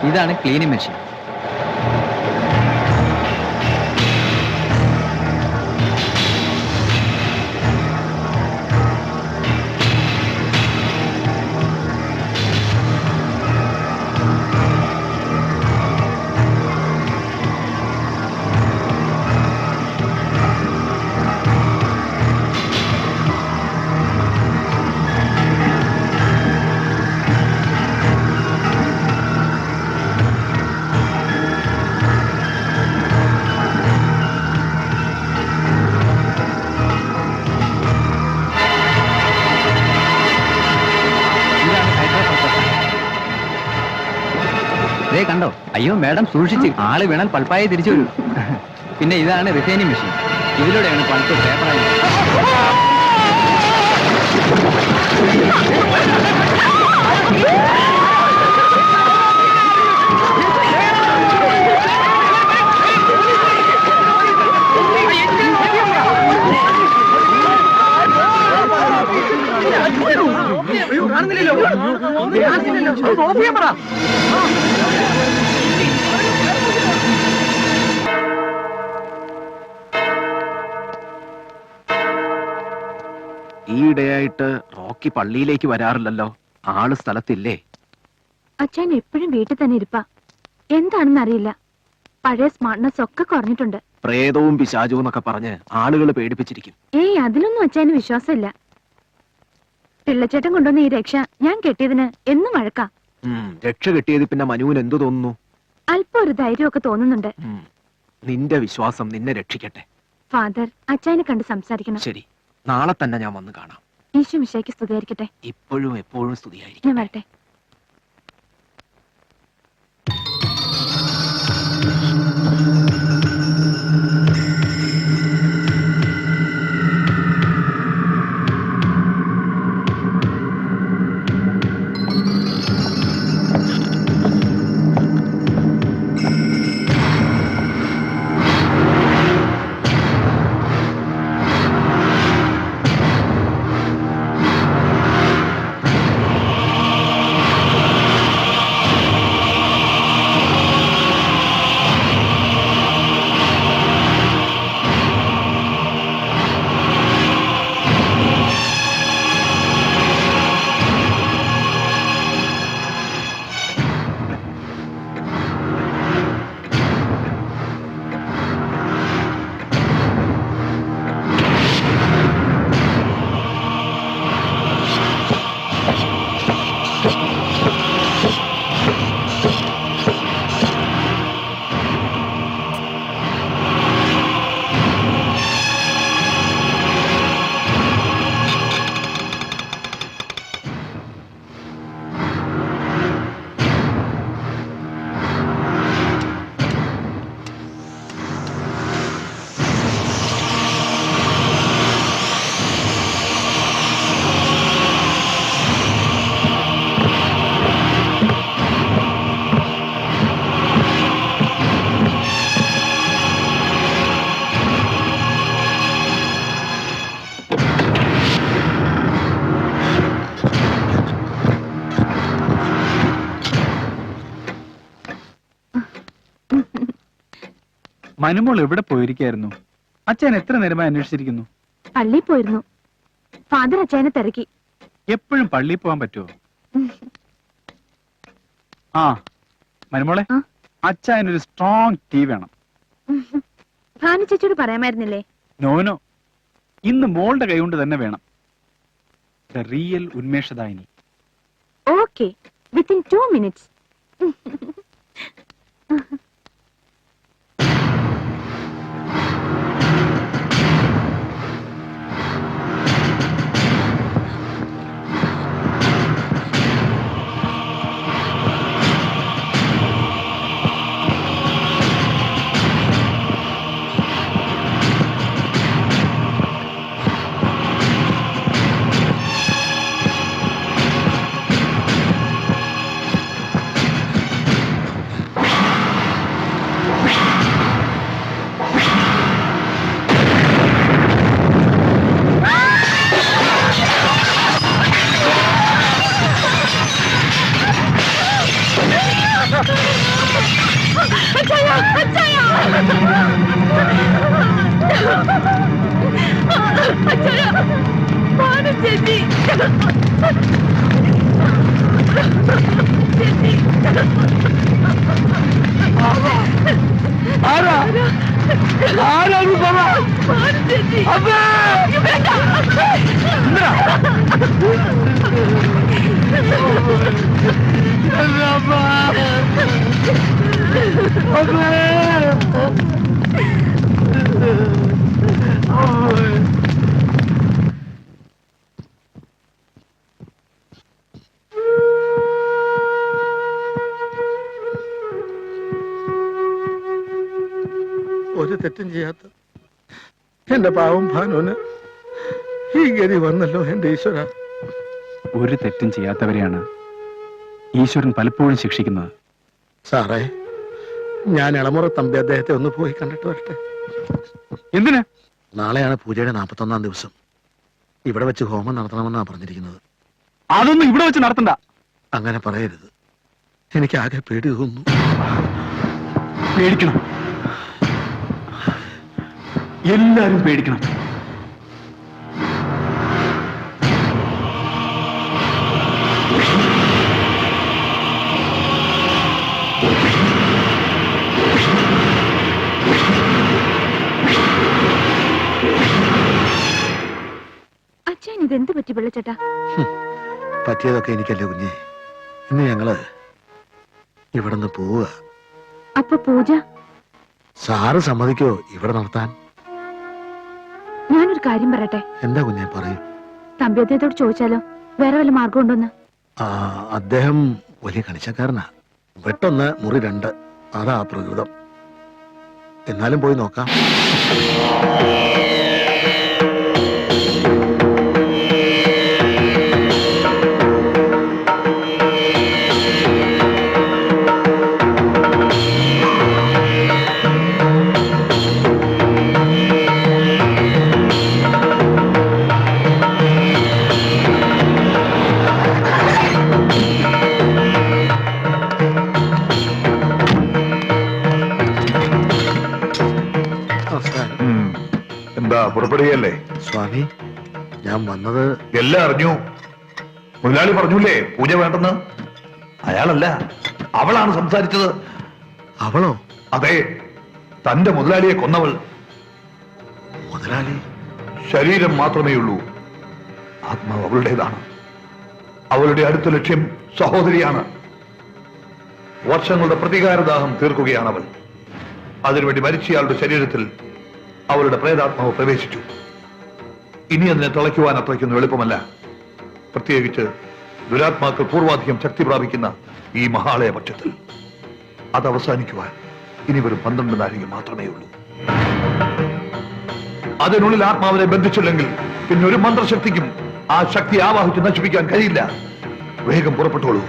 ഇതാണ് ക്ലീനിങ് മെഷീൻ. ദേ കണ്ടോ, അയ്യോ മാഡം സൂക്ഷിച്ച്, ആള് വീണാൽ പൾപ്പായി തിരിച്ചു വരൂ. പിന്നെ ഇതാണ് റിഫൈനിങ് മെഷീൻ, ഇതിലൂടെയാണ് പൾപ്പ് പേപ്പറായി. ഈയിടെയായിട്ട് റോക്കി പള്ളിയിലേക്ക് വരാറില്ലല്ലോ. ആള് സ്ഥലത്തില്ലേ? അച്ഛൻ എപ്പോഴും വീട്ടിൽ തന്നെ ഇരിപ്പാ. എന്താണെന്ന് അറിയില്ല, പഴയ സ്മാർട്ട്നെസ് ഒക്കെ കുറഞ്ഞിട്ടുണ്ട്. പ്രേതവും പിശാചവും എന്നൊക്കെ പറഞ്ഞ് ആളുകൾ പേടിപ്പിച്ചിരിക്കും. ഏയ്, അതിലൊന്നും അച്ഛന് വിശ്വാസമില്ല. പിള്ളച്ചേട്ടൻ കൊണ്ടുവന്ന ഈ രക്ഷ ഞാൻ കെട്ടിയതിന് എന്നും വഴക്കാ. രക്ഷ കിട്ടിയത് പിന്നെ മനുവിന് എന്തു തോന്നുന്നു? അല്പം ഒരു ധൈര്യമൊക്കെ തോന്നുന്നുണ്ട്. നിന്റെ വിശ്വാസം നിന്നെ രക്ഷിക്കട്ടെ. ഫാദർ, അച്ഛനെ കണ്ട് സംസാരിക്കണം. ശരി, നാളെ തന്നെ ഞാൻ വന്ന് കാണാം. ഈശോ മിശിഹായ്ക്ക് സ്തുതിയായിരിക്കട്ടെ. ഇപ്പോഴും എപ്പോഴും സ്തുതിയായിരിക്കും. ഞാൻ വരട്ടെ. മനുമോൾ എവിടെ പോയിരിക്കായിരുന്നു? അച്ഛൻ എത്ര നേരമായി അന്വേഷിച്ചിരിക്കുന്നു. പള്ളിയിൽ പോയിരുന്നു. ഫാദർ അച്ഛനെ തിരക്കി. എപ്പോഴും പള്ളിയിൽ പോകാൻ പറ്റുമോ? ആ മനുമോളെ, അച്ഛനൊരു സ്ട്രോങ് ടീ വേണം. ഭാനു ചേച്ചിയോട് പറയാമായിരുന്നില്ലേ? നോനോ, ഇന്ന് മോളുടെ കൈകൊണ്ട് തന്നെ വേണം. ദ റിയൽ ഉന്മേഷദായിനി. Okay, within 2 minutes. തെറ്റും ചെയ്യാത്ത എന്റെ പാവം ഭാനുവിന് ഈ ഗതി വന്നല്ലോ എന്റെ ഈശ്വര. ഒരു തെറ്റും ചെയ്യാത്തവരെയാണ് ഈശ്വരൻ പലപ്പോഴും ശിക്ഷിക്കുന്നത്. സാറേ, ഞാൻ ഇളമുറ തമ്പി അദ്ദേഹത്തെ ഒന്ന് പോയി കണ്ടിട്ട് വരട്ടെ. എന്തിനാ? നാളെയാണ് പൂജയുടെ 41-ാം ദിവസം. ഇവിടെ വെച്ച് ഹോമം നടത്തണമെന്നാണ് പറഞ്ഞിരിക്കുന്നത്. അതൊന്നും ഇവിടെ വെച്ച് നടത്തണ്ട. അങ്ങനെ പറയരുത്. എനിക്ക് ആകെ പേടി തോന്നുന്നു. പേടിക്കണം, എല്ലാരും പേടിക്കണം. അച്ഛൻ ഇതെന്ത് പറ്റി വെള്ളച്ചേട്ടാ? പറ്റിയതൊക്കെ എനിക്കല്ലേ കുഞ്ഞെ. ഇന്ന് ഞങ്ങള് ഇവിടുന്ന് പോവുക. അപ്പൊ പൂജ സാറ് സമ്മതിക്കോ ഇവിടെ നടത്താൻ? ഞാനൊരു കാര്യം പറയട്ടെ. എന്താ കുഞ്ഞെ, പറയൂ. തമ്പി അദ്ദേഹത്തോട് ചോദിച്ചാലോ, വേറെ വല്ല മാർഗം ഉണ്ടോന്ന്? അദ്ദേഹം വലിയ കണിച്ചക്കാരനാ. വെട്ടൊന്ന് മുറി 2, അതാ പ്രകൃതം. എന്നാലും പോയി നോക്കാം. എന്താ പുറപ്പെടുകയല്ലേ? സ്വാമി, ഞാൻ വന്നത് എല്ലാം അറിഞ്ഞു. മുതലാളി പറഞ്ഞൂലേ പൂജ വേണ്ടെന്ന്? അയാളല്ല, അവളാണ് സംസാരിച്ചത്. അവളോ? അതെ, തന്റെ മുതലാളിയെ കൊന്നവൾ. മുതലാളി? ശരീരം മാത്രമേ ഉള്ളൂ, ആത്മാവ് അവളുടേതാണ്. അവളുടെ അടുത്ത ലക്ഷ്യം സഹോദരിയാണ്. വർഷങ്ങളുടെ പ്രതികാരദാഹം തീർക്കുകയാണ് അവൾ. അതിനുവേണ്ടി മരിച്ചയാളുടെ ശരീരത്തിൽ അവളുടെ പ്രേതാത്മാവ് പ്രവേശിച്ചു. ഇനി അതിനെ തുളയ്ക്കുവാൻ അത്രയ്ക്കൊന്നും എളുപ്പമല്ല. പ്രത്യേകിച്ച് ദുരാത്മാക്കൾ പൂർവാധികം ശക്തി പ്രാപിക്കുന്ന ഈ മഹാളയ പക്ഷത്തിൽ. അത് അവസാനിക്കുവാൻ ഇനി വെറും 12 നാഴിക മാത്രമേ ഉള്ളൂ. അതിനുള്ളിൽ ആത്മാവിനെ ബന്ധിച്ചില്ലെങ്കിൽ പിന്നെ ഒരു മന്ത്രശക്തിക്കും ആ ശക്തി ആവാഹിച്ച് നശിപ്പിക്കാൻ കഴിയില്ല. വേഗം പുറപ്പെട്ടോളൂ.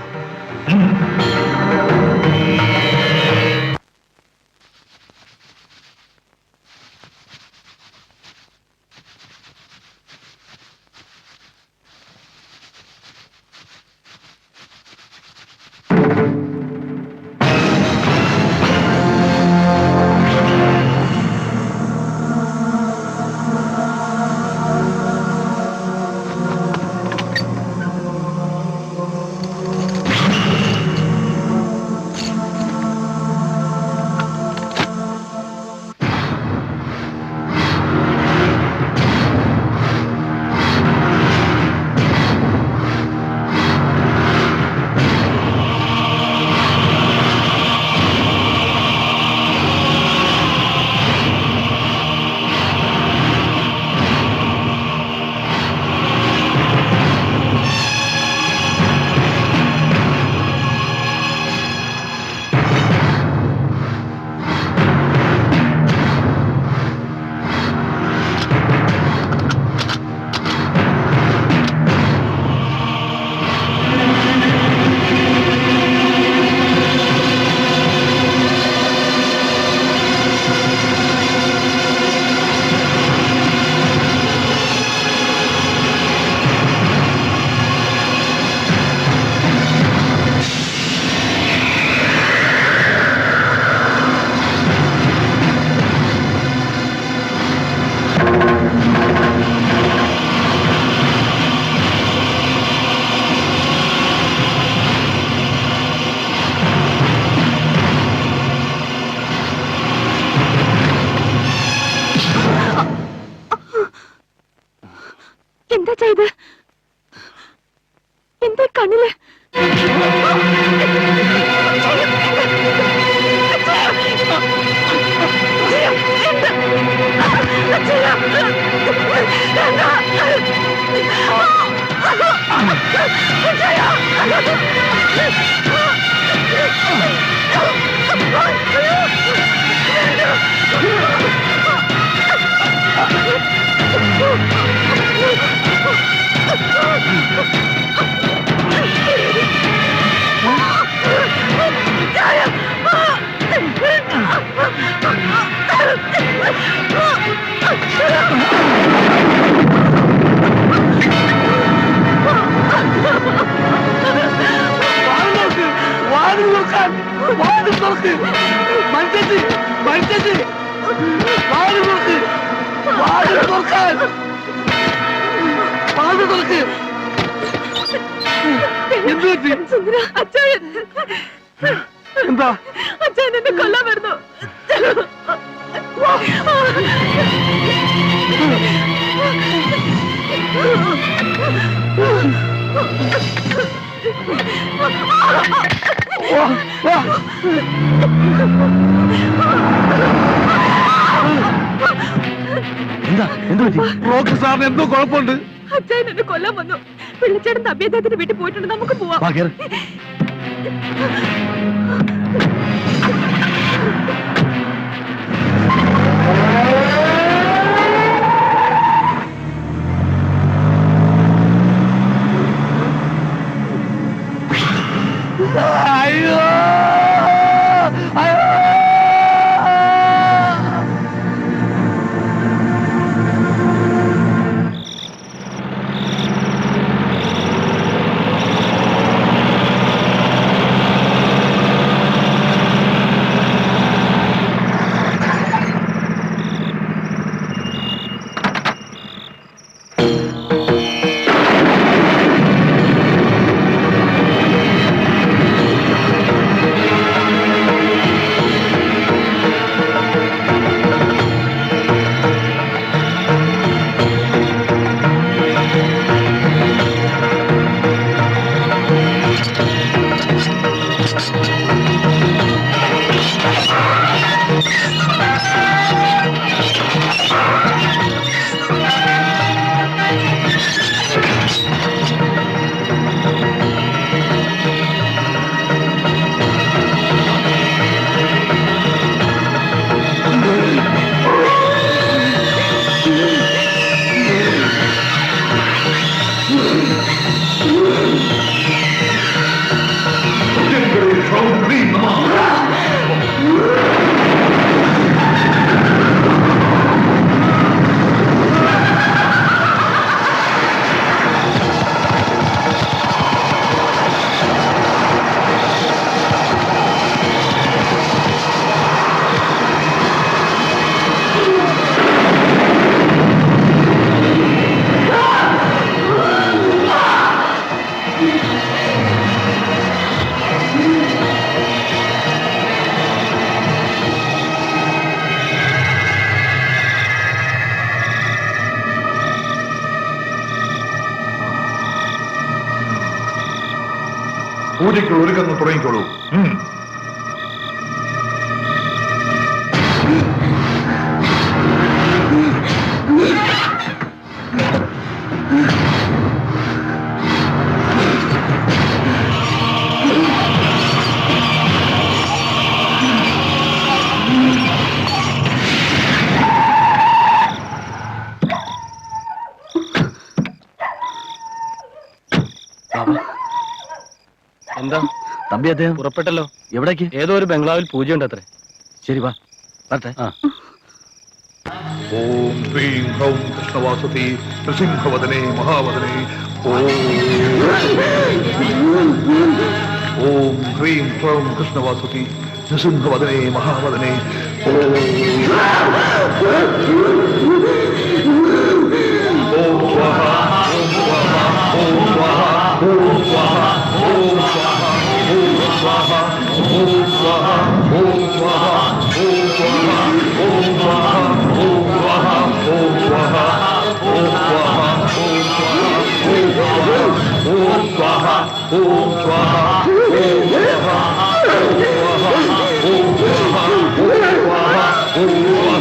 എന്താ ചെയ്ത്? എന്താ കണ്ണില്? Oh, തുറക്ക് മനുഷ്യച്ച് മനുഷ്യച്ച് വാതിൽ തുറക്ക് വാതിൽ തുറക്കാൻ വാതിൽ തുറക്ക് എന്ത് പറ്റി അച്ഛൻ എന്താ അച്ഛൻ എന്നെ കൊല്ലാൻ വരുന്നു എന്താ എന്ത് പറ്റി? ബ്രോക്കർ സാറിന് എന്തോ കുഴപ്പമുണ്ട്. അച്ഛൻ എന്നെ കൊല്ലാൻ വന്നു. പിള്ളച്ചേട്ടൻ തമ്പിയദ്ദേഹത്തിന്റെ വീട്ടിൽ പോയിട്ടുണ്ട്. നമുക്ക് പോവാം. വാ, കേറ്. അയ്യോ അയ്യോ പൂജയ്ക്ക് ഒരുക്കങ്ങൾ തുടങ്ങിക്കോളൂ. എന്താ തമ്പി അദ്ദേഹം പുറപ്പെട്ടല്ലോ? എവിടേക്ക്? ഏതോ ഒരു ബംഗ്ലാവിൽ പൂജയുണ്ട് അത്രേ. ശരി, വാ വരട്ടെ. ഓം ഹ്രീം ഹ്രൗം കൃഷ്ണവാസുതി നൃസിംഹവദനേ മഹാവദനേ. ഓം ഹ്രീം ഹ്രൗം കൃഷ്ണവാസുതി നൃസിംഹവദനേ മഹാവദനേ. ഓം സ്വാഹ ഓം സ്വാഹ ഓം സ്വാഹ ഓം സ്വാഹ ഓം സ്വാഹ ഓം സ്വാഹ ഓം സ്വാഹ ഓം സ്വാഹ ഓം സ്വാഹ ഓം സ്വാഹ ഓം സ്വാഹ ഓം സ്വാഹ ഓം സ്വാഹ ഓം സ്വാഹ ഓം സ്വാഹ ഓം സ്വാഹ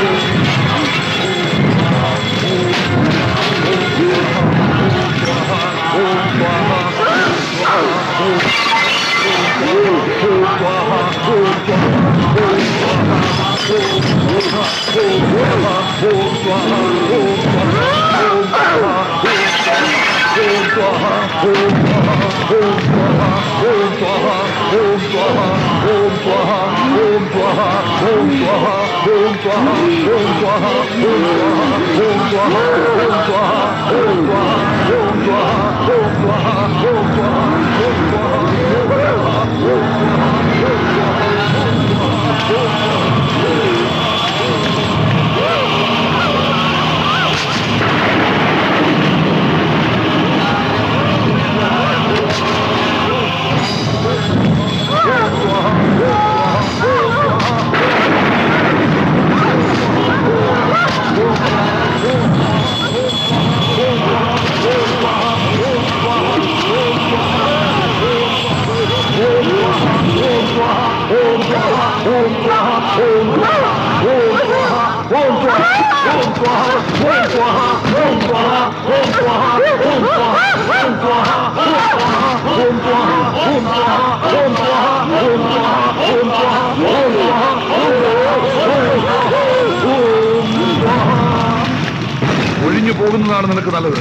Oh, ഒഴിഞ്ഞു പോകുന്നതാണ് നിനക്ക് നല്ലത്.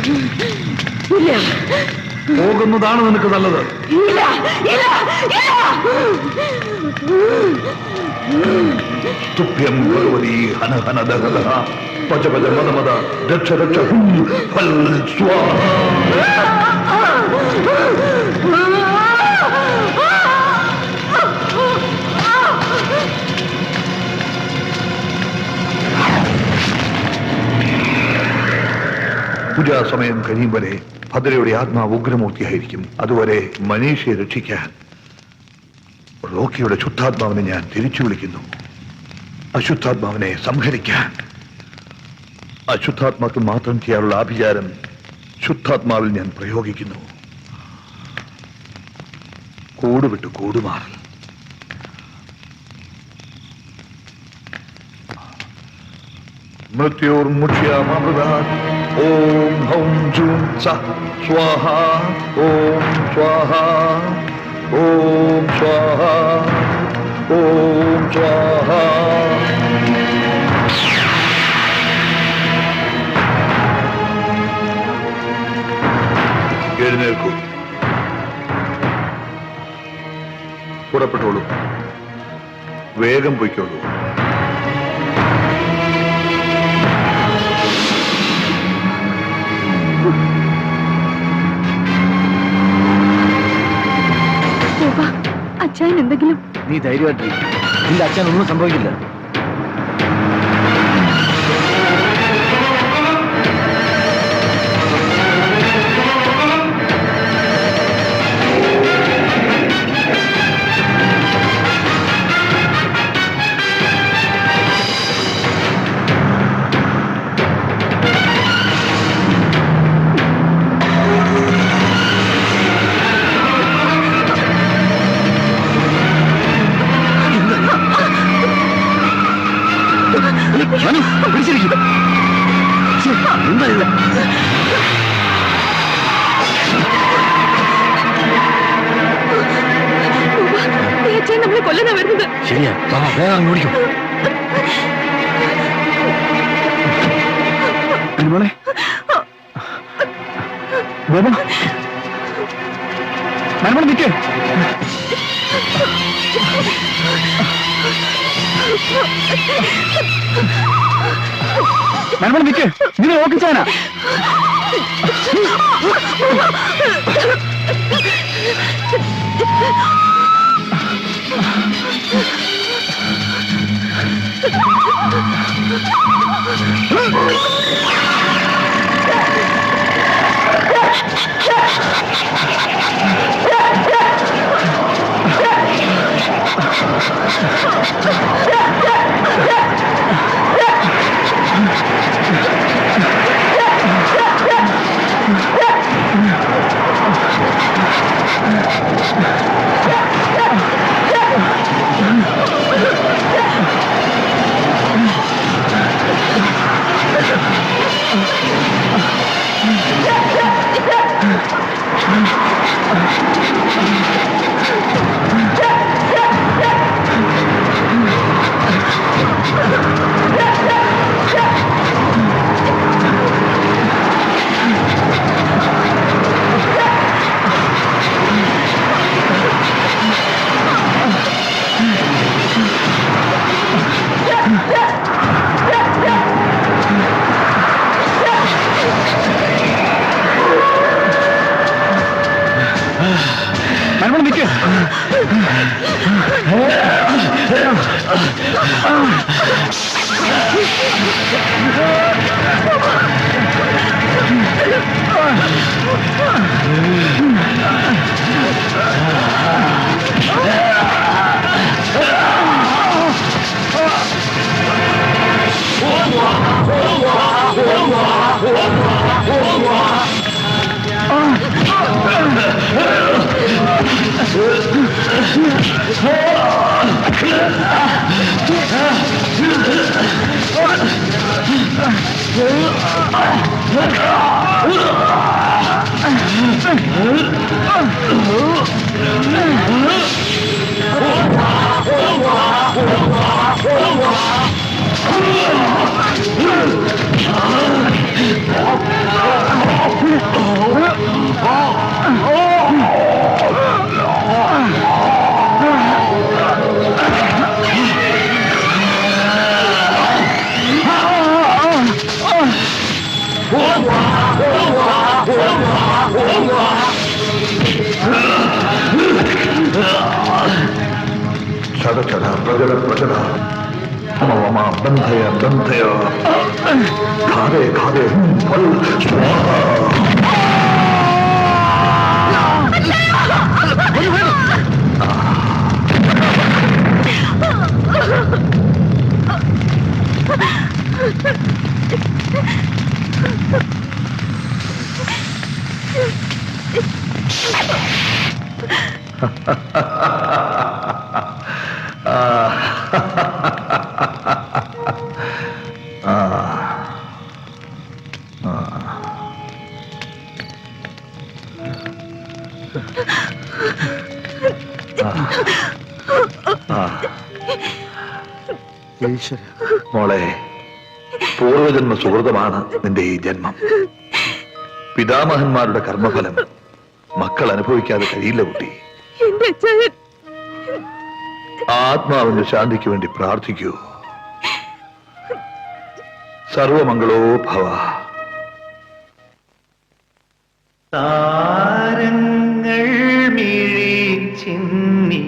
ഇല്ല, പോകുന്നതാണ് നിനക്ക് നല്ലത്. ഇല്ല, ഇല്ല, ഇല്ല. തുഭ്യം ഭഗവതി ഹന ഹന ദഹ പച പച മദ മദ രക്ഷ രക്ഷ ഫൽ സ്വാഹ. പൂജാസമയം കഴിയും വരെ ഭദ്രയുടെ ആത്മാവ് ഉഗ്രമൂർത്തിയായിരിക്കും. അതുവരെ മനീഷയെ രക്ഷിക്കാൻ റോക്കിയുടെ ശുദ്ധാത്മാവിനെ ഞാൻ തിരിച്ചു വിളിക്കുന്നു. അശുദ്ധാത്മാവിനെ സംഹരിക്കാൻ. അശുദ്ധാത്മാക്കൾ മാത്രം ചെയ്യാനുള്ള ആഭിചാരം ശുദ്ധാത്മാവിൽ ഞാൻ പ്രയോഗിക്കുന്നു. കൂടുവിട്ട് കൂടുമാറൽ. മൃത്യോർമുക്ഷ്യാമൃതാത് ഓം ഹൗം ജൂം സ സ്വാഹ ഓം സ്വാഹ ഓം സ്വാഹ ഓം സ്വാഹ. എഴുന്നേൽക്കൂ, പുറപ്പെട്ടോളൂ, വേഗം പൊയ്ക്കോളൂ. അച്ഛൻ എന്തെങ്കിലും? നീ ധൈര്യമായിട്ടിരിക്കും, നിന്റെ അച്ഛനൊന്നും സംഭവിക്കില്ല. നമ്മളെ കൊല്ലാനാ വരുന്നത്. ശരിയാ, വേഗം ഓടിക്കും. അനുമോളെ, മരുമോളെ നിൽക്കേ. മരുമോളെ നിൽക്കേ, ഇതിനെ ഓക്കിച്ചാനാ. ചട ചട പ്രജട പ്രജട മമ ബന്ധയ ബന്ധയ ഖാദേ ഖാദേ ഫൽ സ്വാഹ. മോളെ, പൂർവജന്മ സുഹൃതമാണ് നിന്റെ ഈ ജന്മം. പിതാമഹന്മാരുടെ കർമ്മഫലം മക്കൾ അനുഭവിക്കാതെ കഴിയില്ല കുട്ടി. ആത്മാവിന്റെ ശാന്തിക്ക് വേണ്ടി പ്രാർത്ഥിക്കൂ. സർവമംഗളോ ഭവ. താരങ്ങൾ മിഴി ചിന്നി